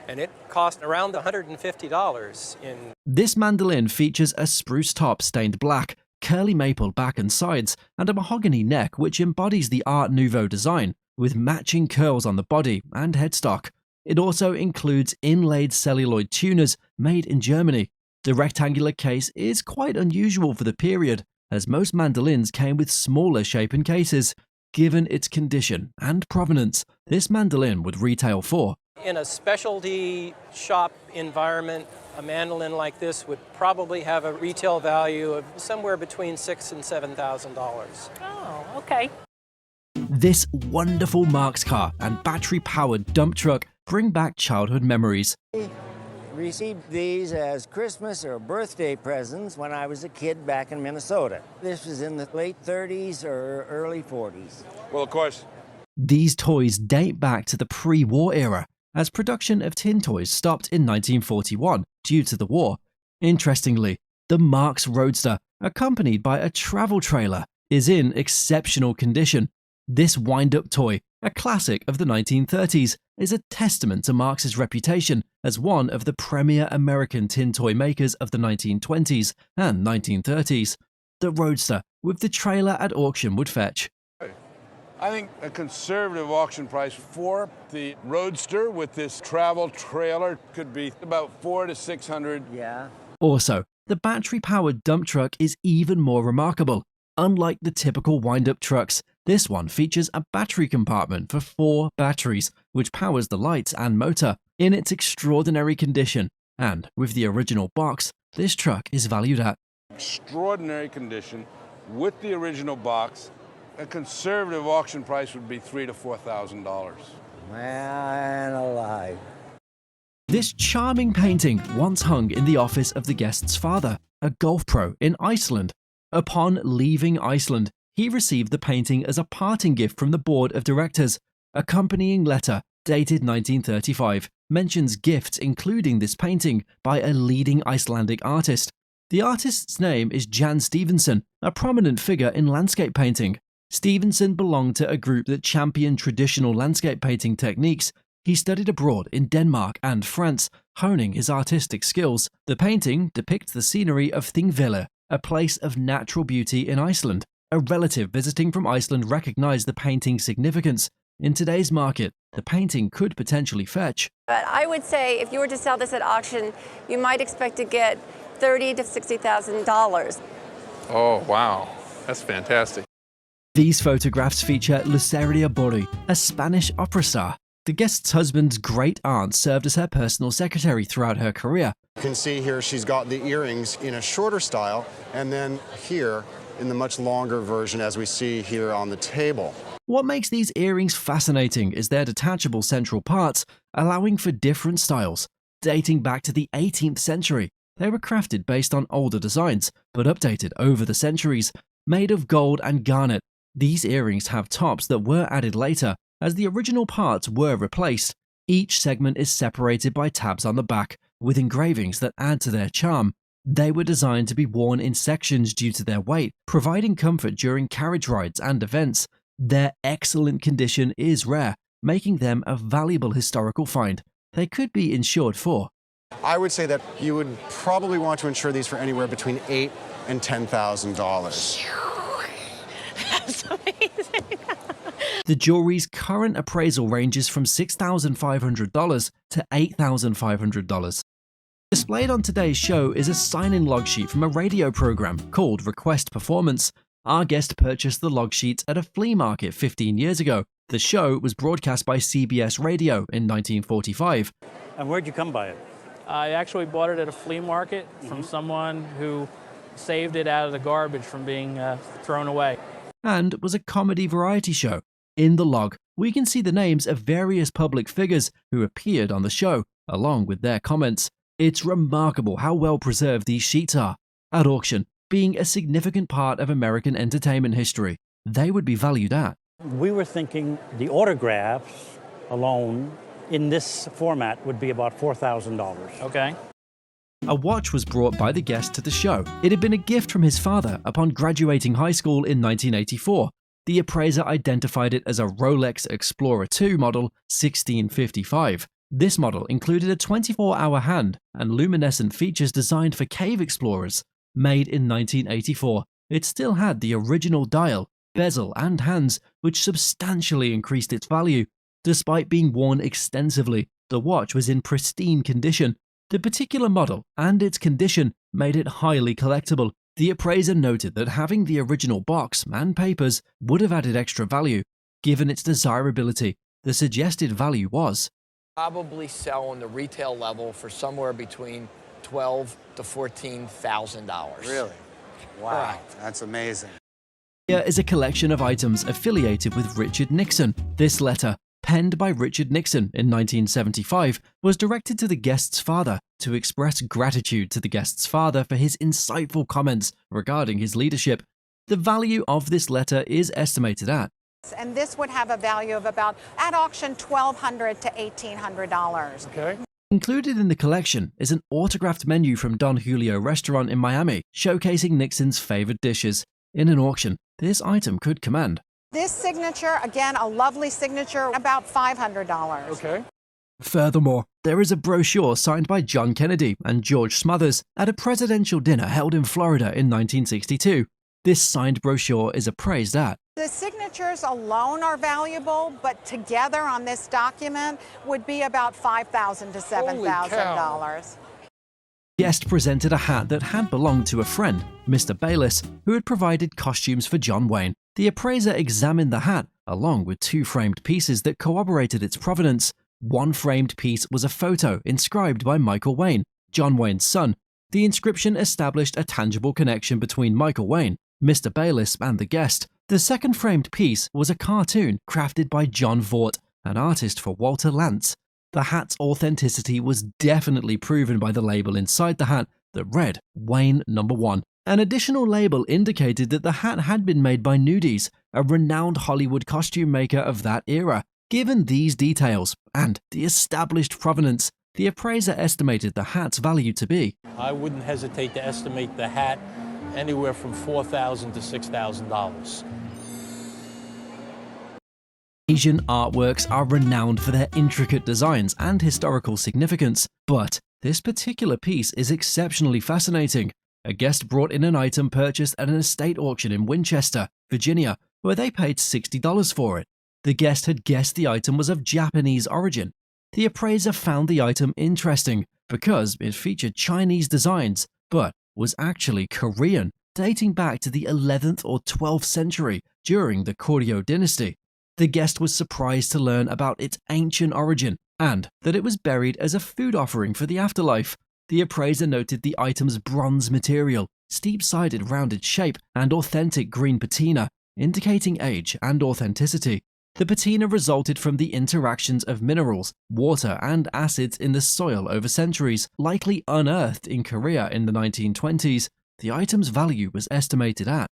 Speaker 25: and it cost around $150 in.
Speaker 13: This mandolin features a spruce top stained black, curly maple back and sides, and a mahogany neck which embodies the Art Nouveau design, with matching curls on the body and headstock. It also includes inlaid celluloid tuners made in Germany. The rectangular case is quite unusual for the period, as most mandolins came with smaller shapen cases. Given its condition and provenance, this mandolin would retail for.
Speaker 25: In a specialty shop environment, a mandolin like this would probably have a retail value of somewhere between $6,000 and $7,000.
Speaker 7: Oh, okay.
Speaker 13: This wonderful Marx car and battery-powered dump truck bring back childhood memories.
Speaker 27: Received these as Christmas or birthday presents when I was a kid back in Minnesota. This was in the late 30s or early 40s.
Speaker 28: Well, of course.
Speaker 13: These toys date back to the pre-war era, as production of tin toys stopped in 1941 due to the war. Interestingly, the Marx Roadster, accompanied by a travel trailer, is in exceptional condition. This wind-up toy, a classic of the 1930s, is a testament to Marx's reputation as one of the premier American tin toy makers of the 1920s and 1930s. The Roadster, with the trailer at auction, would fetch.
Speaker 28: I think a conservative auction price for the Roadster with this travel trailer could be about $400 to $600.
Speaker 27: Yeah.
Speaker 13: Also, the battery-powered dump truck is even more remarkable. Unlike the typical wind-up trucks, this one features a battery compartment for 4 batteries, which powers the lights and motor. In its extraordinary condition, and with the original box, this truck is valued at.
Speaker 28: Extraordinary condition with the original box. A conservative auction price would be $3,000 to $4,000.
Speaker 27: Man alive.
Speaker 13: This charming painting once hung in the office of the guest's father, a golf pro in Iceland. Upon leaving Iceland, he received the painting as a parting gift from the board of directors. Accompanying letter, dated 1935, mentions gifts including this painting by a leading Icelandic artist. The artist's name is Jan Stevenson, a prominent figure in landscape painting. Stevenson belonged to a group that championed traditional landscape painting techniques. He studied abroad in Denmark and France, honing his artistic skills. The painting depicts the scenery of Thingvellir, a place of natural beauty in Iceland. A relative visiting from Iceland recognized the painting's significance. In today's market, the painting could potentially fetch.
Speaker 1: But I would say if you were to sell this at auction, you might expect to get $30,000 to $60,000.
Speaker 3: Oh, wow. That's fantastic.
Speaker 13: These photographs feature Luceria Borri, a Spanish opera star. The guest's husband's great aunt served as her personal secretary throughout her career.
Speaker 23: You can see here she's got the earrings in a shorter style, and then here in the much longer version as we see here on the table.
Speaker 13: What makes these earrings fascinating is their detachable central parts, allowing for different styles. Dating back to the 18th century, they were crafted based on older designs, but updated over the centuries. Made of gold and garnet, these earrings have tops that were added later, as the original parts were replaced. Each segment is separated by tabs on the back, with engravings that add to their charm. They were designed to be worn in sections due to their weight, providing comfort during carriage rides and events. Their excellent condition is rare, making them a valuable historical find. They could be insured for.
Speaker 23: I would say that you would probably want to insure these for anywhere between $8,000 and $10,000.
Speaker 1: That's amazing.
Speaker 13: The jewelry's current appraisal ranges from $6,500 to $8,500. Displayed on today's show is a sign-in log sheet from a radio program called Request Performance. Our guest purchased the log sheets at a flea market 15 years ago. The show was broadcast by CBS Radio in 1945.
Speaker 8: And where'd you come by it?
Speaker 9: I actually bought it at a flea market from someone who saved it out of the garbage from being thrown away.
Speaker 13: And was a comedy variety show. In the log, we can see the names of various public figures who appeared on the show, along with their comments. It's remarkable how well preserved these sheets are. At auction, being a significant part of American entertainment history, they would be valued at.
Speaker 8: We were thinking the autographs alone in this format would be about $4,000.
Speaker 9: Okay.
Speaker 13: A watch was brought by the guest to the show. It had been a gift from his father upon graduating high school in 1984. The appraiser identified it as a Rolex Explorer 2 model 1655. This model included a 24-hour hand and luminescent features designed for cave explorers. Made in 1984, it still had the original dial, bezel, and hands, which substantially increased its value. Despite being worn extensively, the watch was in pristine condition. The particular model and its condition made it highly collectible. The appraiser noted that having the original box and papers would have added extra value. Given its desirability, the suggested value was
Speaker 10: probably sell on the retail level for somewhere between $12,000 to $14,000.
Speaker 17: Really? Wow, that's amazing.
Speaker 13: Here is a collection of items affiliated with Richard Nixon. This letter, penned by Richard Nixon in 1975, was directed to the guest's father to express gratitude to the guest's father for his insightful comments regarding his leadership. The value of this letter is estimated at.
Speaker 12: And this would have a value of about, at auction, $1,200 to $1,800.
Speaker 8: Okay.
Speaker 13: Included in the collection is an autographed menu from Don Julio restaurant in Miami, showcasing Nixon's favored dishes. In an auction, this item could command.
Speaker 12: This signature, again, a lovely signature, about $500.
Speaker 8: Okay.
Speaker 13: Furthermore, there is a brochure signed by John Kennedy and George Smothers at a presidential dinner held in Florida in 1962. This signed brochure is appraised at.
Speaker 12: The signatures alone are valuable, but together on this document would be about $5,000 to $7,000.
Speaker 13: Guest presented a hat that had belonged to a friend, Mr. Bayliss, who had provided costumes for John Wayne. The appraiser examined the hat, along with two framed pieces that corroborated its provenance. One framed piece was a photo inscribed by Michael Wayne, John Wayne's son. The inscription established a tangible connection between Michael Wayne, Mr. Bayliss, and the guest. The second framed piece was a cartoon crafted by John Vaught, an artist for Walter Lantz. The hat's authenticity was definitely proven by the label inside the hat that read Wayne No. 1. An additional label indicated that the hat had been made by Nudies, a renowned Hollywood costume maker of that era. Given these details and the established provenance, the appraiser estimated the hat's value to be.
Speaker 14: I wouldn't hesitate to estimate the hat anywhere from $4,000 to $6,000.
Speaker 13: Asian artworks are renowned for their intricate designs and historical significance, but this particular piece is exceptionally fascinating. A guest brought in an item purchased at an estate auction in Winchester, Virginia, where they paid $60 for it. The guest had guessed the item was of Japanese origin. The appraiser found the item interesting because it featured Chinese designs, but was actually Korean, dating back to the 11th or 12th century during the Koryo dynasty. The guest was surprised to learn about its ancient origin and that it was buried as a food offering for the afterlife. The appraiser noted the item's bronze material, steep-sided rounded shape, and authentic green patina, indicating age and authenticity. The patina resulted from the interactions of minerals, water, and acids in the soil over centuries, likely unearthed in Korea in the 1920s. The item's value was estimated at.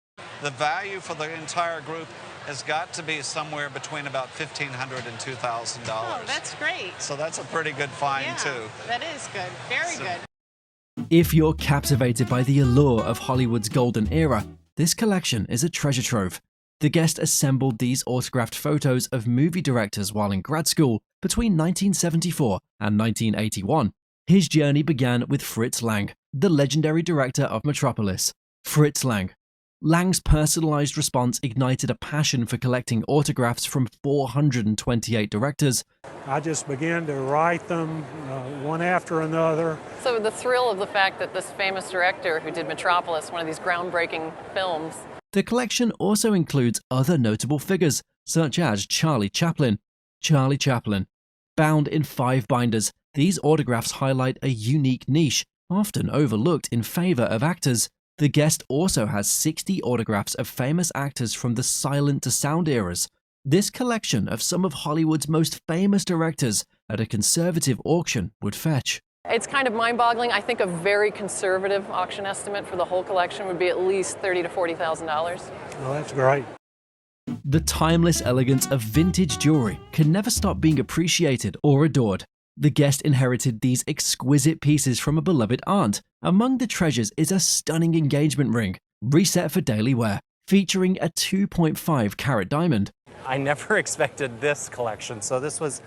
Speaker 15: The value for the entire group has got to be somewhere between about $1,500 and $2,000.
Speaker 4: Oh, that's great.
Speaker 15: So that's a pretty good find, too.
Speaker 4: That is good. Very good.
Speaker 13: If you're captivated by the allure of Hollywood's golden era, this collection is a treasure trove. The guest assembled these autographed photos of movie directors while in grad school between 1974 and 1981. His journey began with Fritz Lang, the legendary director of Metropolis. Fritz Lang. Lang's personalized response ignited a passion for collecting autographs from 428 directors.
Speaker 16: I just began to write them one after another.
Speaker 4: So the thrill of the fact that this famous director who did Metropolis, one of these groundbreaking films.
Speaker 13: The collection also includes other notable figures, such as Charlie Chaplin. Charlie Chaplin. Bound in 5 binders, these autographs highlight a unique niche, often overlooked in favor of actors. The guest also has 60 autographs of famous actors from the silent to sound eras. This collection of some of Hollywood's most famous directors at a conservative auction would fetch.
Speaker 4: It's kind of mind-boggling. I think a very conservative auction estimate for the whole collection would be at least $30,000 to $40,000.
Speaker 16: Well, that's great.
Speaker 13: The timeless elegance of vintage jewelry can never stop being appreciated or adored. The guest inherited these exquisite pieces from a beloved aunt. Among the treasures is a stunning engagement ring, reset for daily wear, featuring a 2.5 carat diamond.
Speaker 18: I never expected this collection, so this was,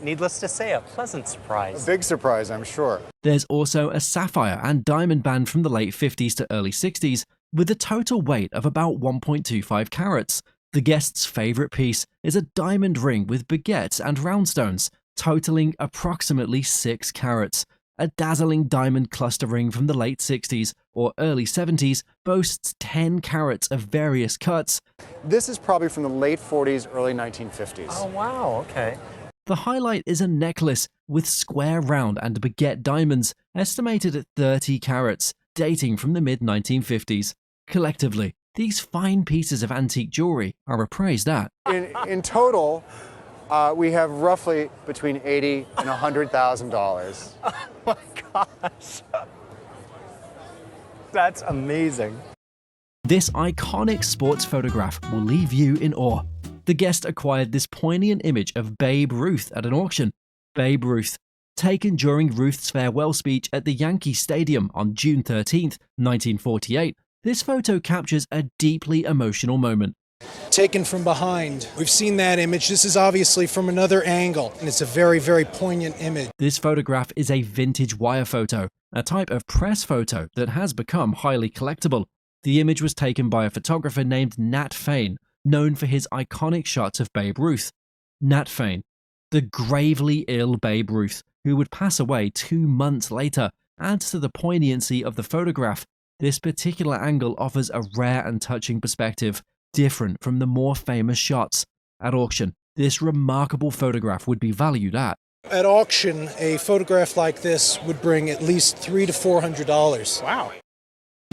Speaker 18: needless to say, a pleasant surprise.
Speaker 19: A big surprise, I'm sure.
Speaker 13: There's also a sapphire and diamond band from the late 50s to early 60s, with a total weight of about 1.25 carats. The guest's favorite piece is a diamond ring with baguettes and roundstones, totaling approximately 6 carats. A dazzling diamond cluster ring from the late 60s or early 70s boasts 10 carats of various cuts.
Speaker 19: This is probably from the late 40s, early 1950s.
Speaker 18: Oh, wow, okay.
Speaker 13: The highlight is a necklace with square round and baguette diamonds, estimated at 30 carats, dating from the mid-1950s. Collectively, these fine pieces of antique jewelry are appraised at.
Speaker 19: In total, we have roughly between $80,000 and $100,000.
Speaker 18: Oh my gosh. That's amazing.
Speaker 13: This iconic sports photograph will leave you in awe. The guest acquired this poignant image of Babe Ruth at an auction. Babe Ruth, taken during Ruth's farewell speech at the Yankee Stadium on June 13, 1948. This photo captures a deeply emotional moment.
Speaker 20: Taken from behind. We've seen that image. This is obviously from another angle, and it's a very, very poignant image.
Speaker 13: This photograph is a vintage wire photo, a type of press photo that has become highly collectible. The image was taken by a photographer named Nat Fane, known for his iconic shots of Babe Ruth. Nat Fane, the gravely ill Babe Ruth, who would pass away 2 months later, adds to the poignancy of the photograph. This particular angle offers a rare and touching perspective, different from the more famous shots. At auction, this remarkable photograph would be valued at.
Speaker 20: At auction, a photograph like this would bring at least $300 to $400.
Speaker 19: Wow.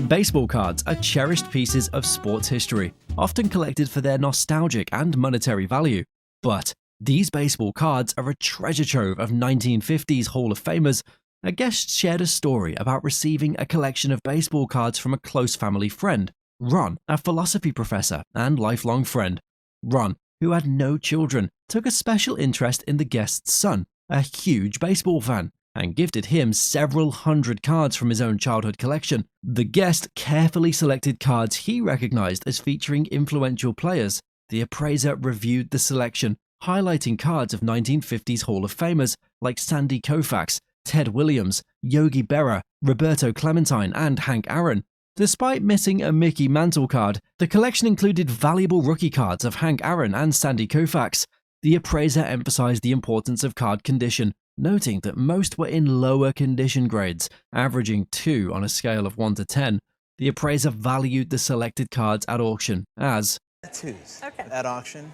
Speaker 13: Baseball cards are cherished pieces of sports history, often collected for their nostalgic and monetary value. But these baseball cards are a treasure trove of 1950s Hall of Famers a guest shared a story about receiving a collection of baseball cards from a close family friend, Ron, a philosophy professor and lifelong friend. Ron, who had no children, took a special interest in the guest's son, a huge baseball fan, and gifted him several hundred cards from his own childhood collection. The guest carefully selected cards he recognized as featuring influential players. The appraiser reviewed the selection, highlighting cards of 1950s Hall of Famers like Sandy Koufax, Ted Williams, Yogi Berra, Roberto Clementine, and Hank Aaron. Despite missing a Mickey Mantle card, the collection included valuable rookie cards of Hank Aaron and Sandy Koufax. The appraiser emphasized the importance of card condition, noting that most were in lower condition grades, averaging 2 on a scale of 1 to 10. The appraiser valued the selected cards at auction as
Speaker 2: twos. Okay. At auction,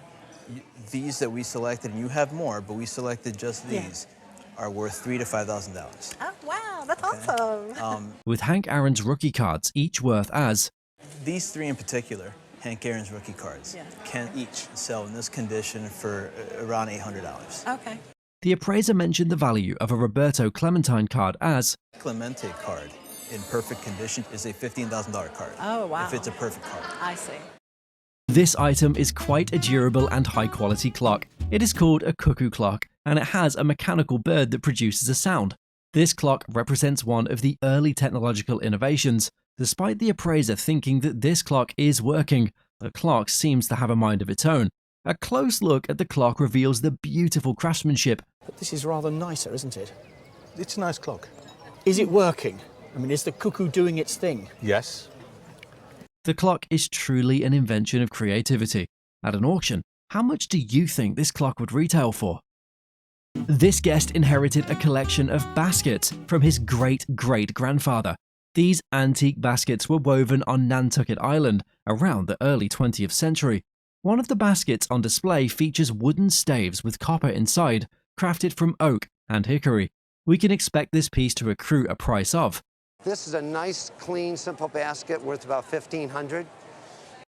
Speaker 2: these that we selected, and you have more, but we selected just these, are worth $3,000 to $5,000.
Speaker 5: Oh, wow, that's awesome.
Speaker 13: with Hank Aaron's rookie cards each worth as
Speaker 2: These three in particular, Hank Aaron's rookie cards, can each sell in this condition for around $800.
Speaker 5: Okay.
Speaker 13: The appraiser mentioned the value of a Roberto Clementine card as
Speaker 2: Clemente card in perfect condition is a $15,000 card.
Speaker 5: Oh, wow.
Speaker 2: If it's a perfect card.
Speaker 5: I see.
Speaker 13: This item is quite a durable and high-quality clock. It is called a cuckoo clock, and it has a mechanical bird that produces a sound. This clock represents one of the early technological innovations. Despite the appraiser thinking that this clock is working, the clock seems to have a mind of its own. A close look at the clock reveals the beautiful craftsmanship.
Speaker 6: But this is rather nicer, isn't it? It's a nice clock. Is it working? I mean, is the cuckoo doing its thing?
Speaker 28: Yes.
Speaker 13: The clock is truly an invention of creativity. At an auction, how much do you think this clock would retail for? This guest inherited a collection of baskets from his great-great-grandfather. These antique baskets were woven on Nantucket Island around the early 20th century. One of the baskets on display features wooden staves with copper inside, crafted from oak and hickory. We can expect this piece to accrue a price of
Speaker 11: This is a nice, clean, simple basket worth about $1,500.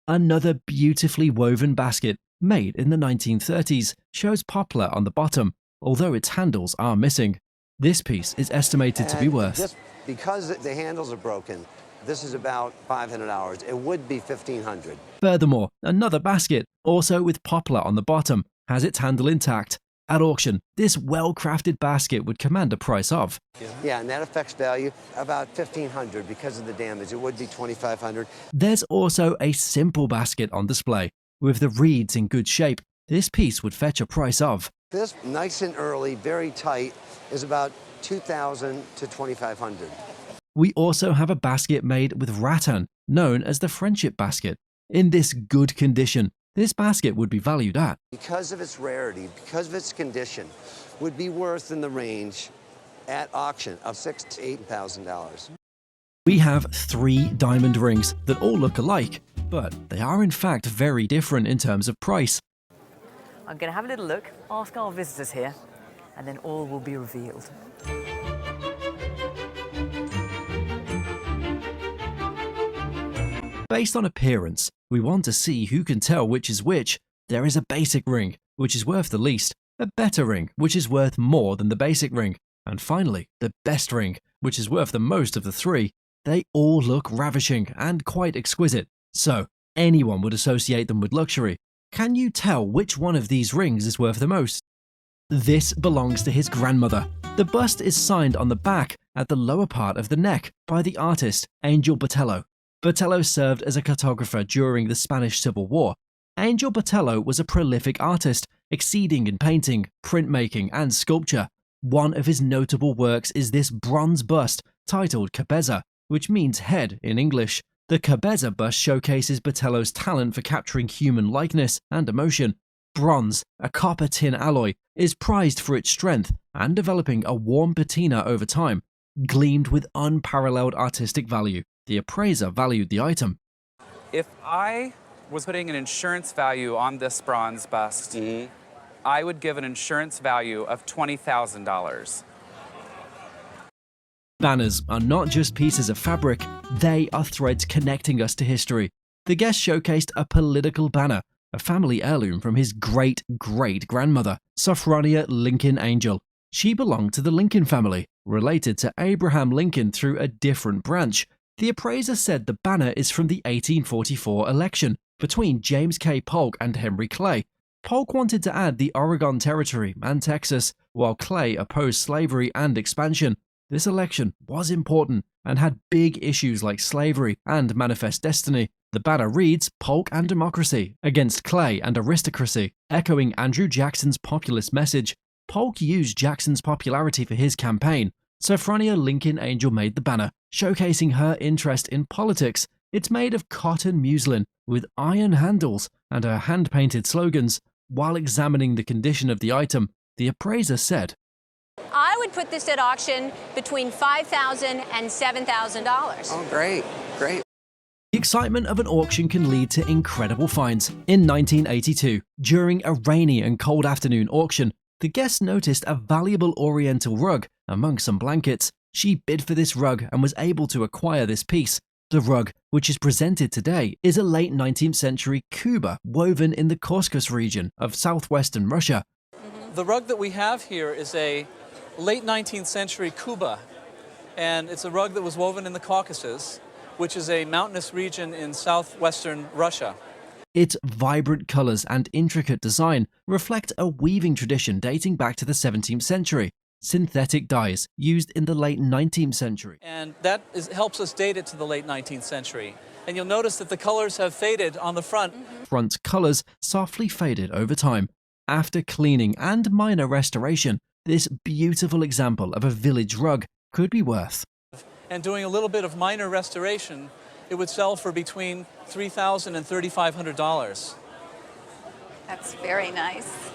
Speaker 13: Another beautifully woven basket, made in the 1930s, shows poplar on the bottom, although its handles are missing. This piece is estimated to be worth
Speaker 11: Because the handles are broken, this is about $500. It would be $1,500.
Speaker 13: Furthermore, another basket, also with poplar on the bottom, has its handle intact. At auction, this well-crafted basket would command a price of
Speaker 11: Yeah, and that affects value about $1,500 because of the damage. It would be $2,500.
Speaker 13: There's also a simple basket on display. With the reeds in good shape, this piece would fetch a price of
Speaker 11: This, nice and early, very tight, is about $2,000 to $2,500.
Speaker 13: We also have a basket made with rattan, known as the friendship basket. In this good condition, this basket would be valued at
Speaker 11: Because of its rarity, because of its condition, would be worth in the range at auction of $6,000 to $8,000.
Speaker 13: We have 3 diamond rings that all look alike, but they are in fact very different in terms of price.
Speaker 21: I'm going to have a little look, ask our visitors here, and then all will be revealed.
Speaker 13: Based on appearance, we want to see who can tell which is which. There is a basic ring, which is worth the least, a better ring, which is worth more than the basic ring, and finally, the best ring, which is worth the most of the 3. They all look ravishing and quite exquisite, so anyone would associate them with luxury. Can you tell which one of these rings is worth the most? This belongs to his grandmother. The bust is signed on the back at the lower part of the neck by the artist Angel Botello. Botello served as a cartographer during the Spanish Civil War. Angel Botello was a prolific artist, exceeding in painting, printmaking, and sculpture. One of his notable works is this bronze bust titled Cabeza, which means head in English. The Cabeza bust showcases Botello's talent for capturing human likeness and emotion. Bronze, a copper tin alloy, is prized for its strength and developing a warm patina over time, gleamed with unparalleled artistic value. The appraiser valued the item.
Speaker 22: If I was putting an insurance value on this bronze bust, I would give an insurance value of $20,000.
Speaker 13: Banners are not just pieces of fabric, they are threads connecting us to history. The guest showcased a political banner, a family heirloom from his great-great-grandmother, Sophronia Lincoln Angel. She belonged to the Lincoln family, related to Abraham Lincoln through a different branch. The appraiser said the banner is from the 1844 election between James K. Polk and Henry Clay. Polk wanted to add the Oregon Territory and Texas, while Clay opposed slavery and expansion. This election was important and had big issues like slavery and manifest destiny. The banner reads Polk and Democracy against Clay and Aristocracy, echoing Andrew Jackson's populist message. Polk used Jackson's popularity for his campaign. Sophronia Lincoln Angel made the banner, showcasing her interest in politics. It's made of cotton muslin with iron handles and her hand-painted slogans. While examining the condition of the item, the appraiser said,
Speaker 1: I would put this at auction between $5,000 and $7,000.
Speaker 3: Oh, great, great.
Speaker 13: The excitement of an auction can lead to incredible finds. In 1982, during a rainy and cold afternoon auction, the guest noticed a valuable Oriental rug among some blankets. She bid for this rug and was able to acquire this piece. The rug, which is presented today, is a late 19th century kuba woven in the Caucasus region of southwestern Russia.
Speaker 7: The rug that we have here is a late 19th century kuba, and it's a rug that was woven in the Caucasus, which is a mountainous region in southwestern Russia.
Speaker 13: Its vibrant colors and intricate design reflect a weaving tradition dating back to the 17th century. Synthetic dyes used in the late 19th century.
Speaker 7: And that helps us date it to the late 19th century. And you'll notice that the colors have faded on the front.
Speaker 13: Front colors softly faded over time. After cleaning and minor restoration, this beautiful example of a village rug could be worth.
Speaker 7: And doing a little bit of minor restoration, it would sell for between $3,000 and $3,500.
Speaker 1: That's very nice.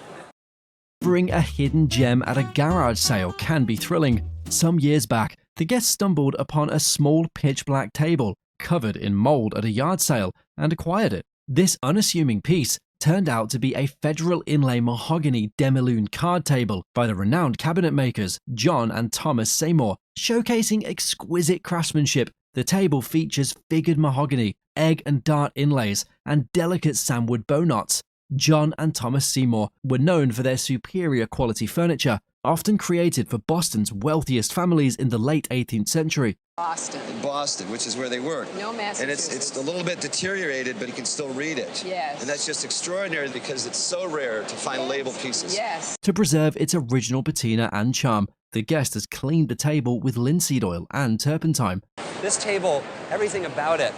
Speaker 13: Discovering a hidden gem at a garage sale can be thrilling. Some years back, the guest stumbled upon a small pitch-black table covered in mold at a yard sale and acquired it. This unassuming piece turned out to be a Federal Inlay mahogany demi-lune card table by the renowned cabinet makers John and Thomas Seymour, showcasing exquisite craftsmanship. The table features figured mahogany, egg and dart inlays, and delicate sandwood bow knots. John and Thomas Seymour were known for their superior quality furniture, often created for Boston's wealthiest families in the late 18th century.
Speaker 1: Boston.
Speaker 23: In Boston, which is where they work.
Speaker 1: No Massachusetts.
Speaker 23: And it's a little bit deteriorated, but you can still read it.
Speaker 1: Yes.
Speaker 23: And that's just extraordinary because it's so rare to find label pieces.
Speaker 1: Yes.
Speaker 13: To preserve its original patina and charm, the guest has cleaned the table with linseed oil and turpentine.
Speaker 23: This table, everything about it,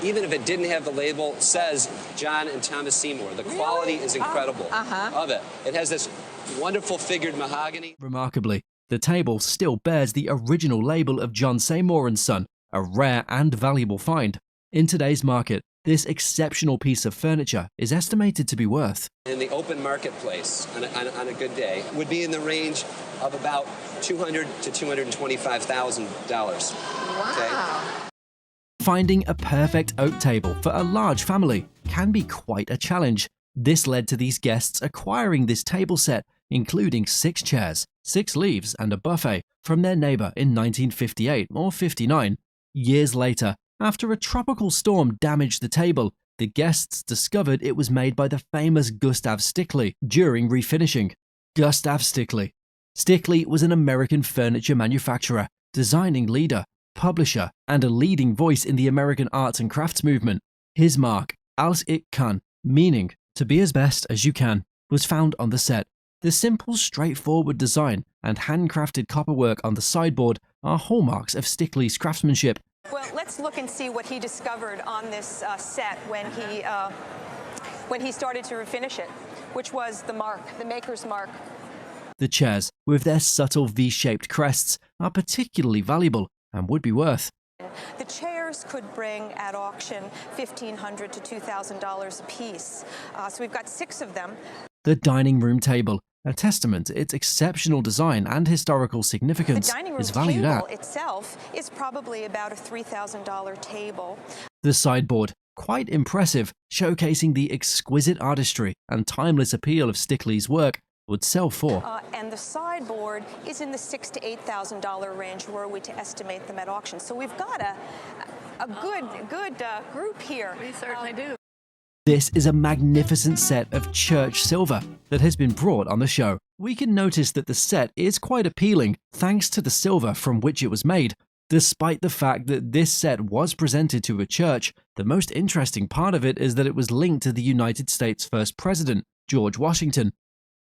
Speaker 23: even if it didn't have the label, says John and Thomas Seymour. The quality is incredible of it. It has this wonderful figured mahogany.
Speaker 13: Remarkably, the table still bears the original label of John Seymour & Son, a rare and valuable find. In today's market, this exceptional piece of furniture is estimated to be worth,
Speaker 23: In the open marketplace, on a good day, would be in the range of about $200,000 to $225,000.
Speaker 1: Wow.
Speaker 13: Finding a perfect oak table for a large family can be quite a challenge. This led to these guests acquiring this table set, including 6 chairs, 6 leaves, and a buffet from their neighbor in 1958 or 59. Years later, after a tropical storm damaged the table, the guests discovered it was made by the famous Gustav Stickley during refinishing. Gustav Stickley. Stickley was an American furniture manufacturer, designing leader, publisher, and a leading voice in the American arts and crafts movement. His mark, als ik kan, meaning to be as best as you can, was found on the set. The simple, straightforward design and handcrafted copperwork on the sideboard are hallmarks of Stickley's craftsmanship.
Speaker 24: Well, let's look and see what he discovered on this set when he started to refinish it, which was the mark, the maker's mark.
Speaker 13: The chairs, with their subtle V-shaped crests, are particularly valuable and would be worth.
Speaker 24: The chairs could bring at auction $1,500 to $2,000 a piece. So we've got 6 of them.
Speaker 13: The dining room table, a testament to its exceptional design and historical significance,
Speaker 24: The dining room
Speaker 13: is valued
Speaker 24: table
Speaker 13: at.
Speaker 24: itself is probably about a $3,000 table.
Speaker 13: The sideboard, quite impressive, showcasing the exquisite artistry and timeless appeal of Stickley's work, would sell for.
Speaker 24: And the sideboard is in the $6,000 to $8,000 range were we to estimate them at auction. So we've got a good group here.
Speaker 1: We certainly do.
Speaker 13: This is a magnificent set of church silver that has been brought on the show. We can notice that the set is quite appealing thanks to the silver from which it was made. Despite the fact that this set was presented to a church, the most interesting part of it is that it was linked to the United States' first president, George Washington.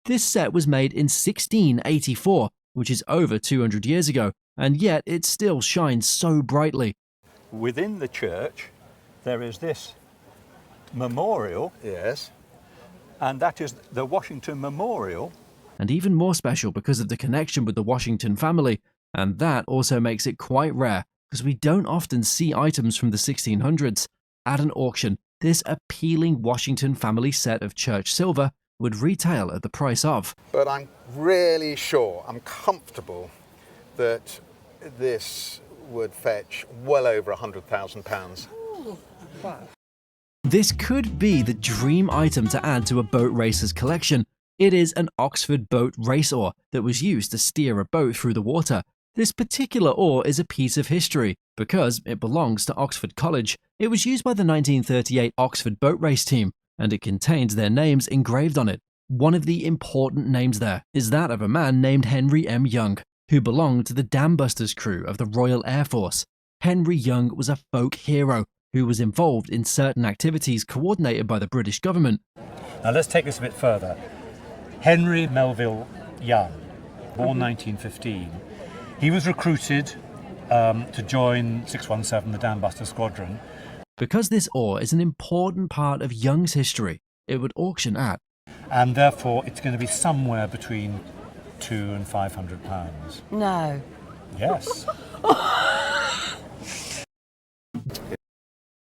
Speaker 13: This set was made in 1684, which is over 200 years ago, and yet it still shines so brightly.
Speaker 8: Within the church, there is this memorial. Yes. And that is the Washington Memorial.
Speaker 13: And even more special because of the connection with the Washington family, and that also makes it quite rare because we don't often see items from the 1600s. At an auction, this appealing Washington family set of church silver would retail at the price of.
Speaker 9: But I'm really sure, I'm comfortable that this would fetch well over £100,000.
Speaker 5: Wow.
Speaker 13: This could be the dream item to add to a boat racer's collection. It is an Oxford boat race oar that was used to steer a boat through the water. This particular oar is a piece of history because it belongs to Oxford College. It was used by the 1938 Oxford boat race team, and it contains their names engraved on it. One of the important names there is that of a man named Henry M. Young, who belonged to the Dam Busters crew of the Royal Air Force. Henry Young was a folk hero who was involved in certain activities coordinated by the British government.
Speaker 10: Now let's take this a bit further. Henry Melville Young, born 1915, he was recruited to join 617, the Dam Buster Squadron.
Speaker 13: Because this oar is an important part of Young's history, it would auction at.
Speaker 10: And therefore it's going to be somewhere between £200 and £500.
Speaker 21: No.
Speaker 10: Yes.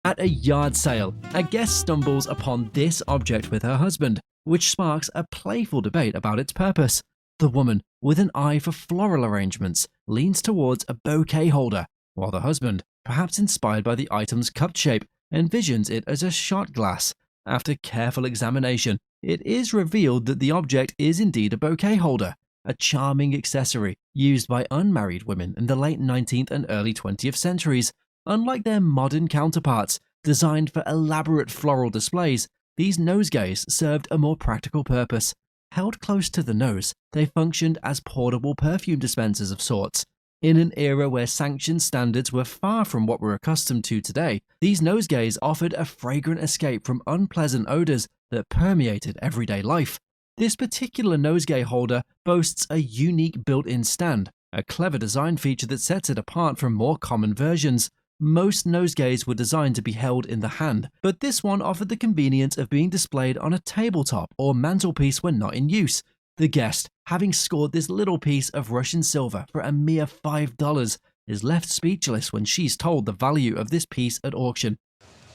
Speaker 13: At a yard sale, a guest stumbles upon this object with her husband, which sparks a playful debate about its purpose. The woman, with an eye for floral arrangements, leans towards a bouquet holder, while the husband, perhaps inspired by the item's cupped shape, envisions it as a shot glass. After careful examination, it is revealed that the object is indeed a bouquet holder, a charming accessory used by unmarried women in the late 19th and early 20th centuries. Unlike their modern counterparts, designed for elaborate floral displays, these nosegays served a more practical purpose. Held close to the nose, they functioned as portable perfume dispensers of sorts. In an era where sanctioned standards were far from what we're accustomed to today, these nosegays offered a fragrant escape from unpleasant odors that permeated everyday life. This particular nosegay holder boasts a unique built-in stand, a clever design feature that sets it apart from more common versions. Most nosegays were designed to be held in the hand, but this one offered the convenience of being displayed on a tabletop or mantelpiece when not in use. The guest, having scored this little piece of Russian silver for a mere $5, is left speechless when she's told the value of this piece at auction.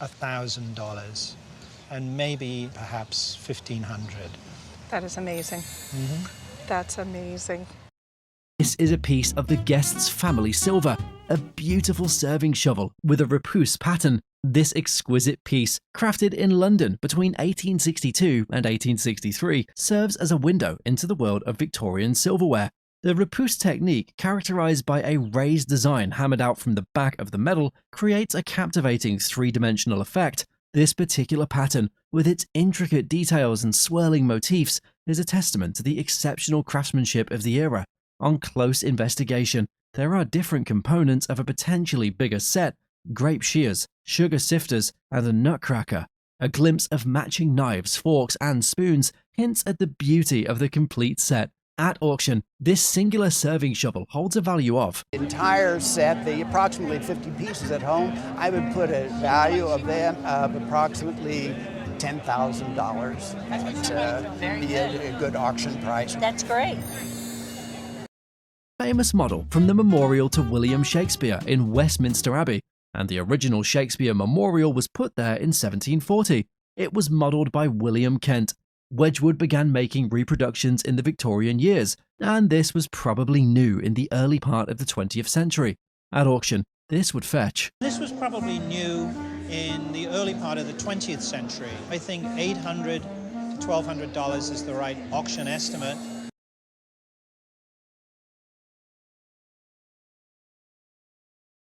Speaker 12: $1,000 and maybe perhaps $1,500.
Speaker 5: That is amazing. That's amazing.
Speaker 13: This is a piece of the guest's family silver, a beautiful serving shovel with a repousse pattern. This exquisite piece, crafted in London between 1862 and 1863, serves as a window into the world of Victorian silverware. The repousse technique, characterized by a raised design hammered out from the back of the metal, creates a captivating three-dimensional effect. This particular pattern, with its intricate details and swirling motifs, is a testament to the exceptional craftsmanship of the era. On close investigation, there are different components of a potentially bigger set: grape shears, sugar sifters, and a nutcracker. A glimpse of matching knives, forks, and spoons hints at the beauty of the complete set. At auction, this singular serving shovel holds a value of
Speaker 17: the entire set, the approximately 50 pieces at home. I would put a value of them of approximately $10,000. That'd be a good auction price.
Speaker 21: That's great.
Speaker 13: Famous model from the memorial to William Shakespeare in Westminster Abbey, and the original Shakespeare memorial was put there in 1740. It was modelled by William Kent. Wedgwood began making reproductions in the Victorian years, and this was probably new in the early part of the 20th century. At auction, this would fetch.
Speaker 12: This was probably new in the early part of the 20th century. I think $800 to $1,200 is the right auction estimate.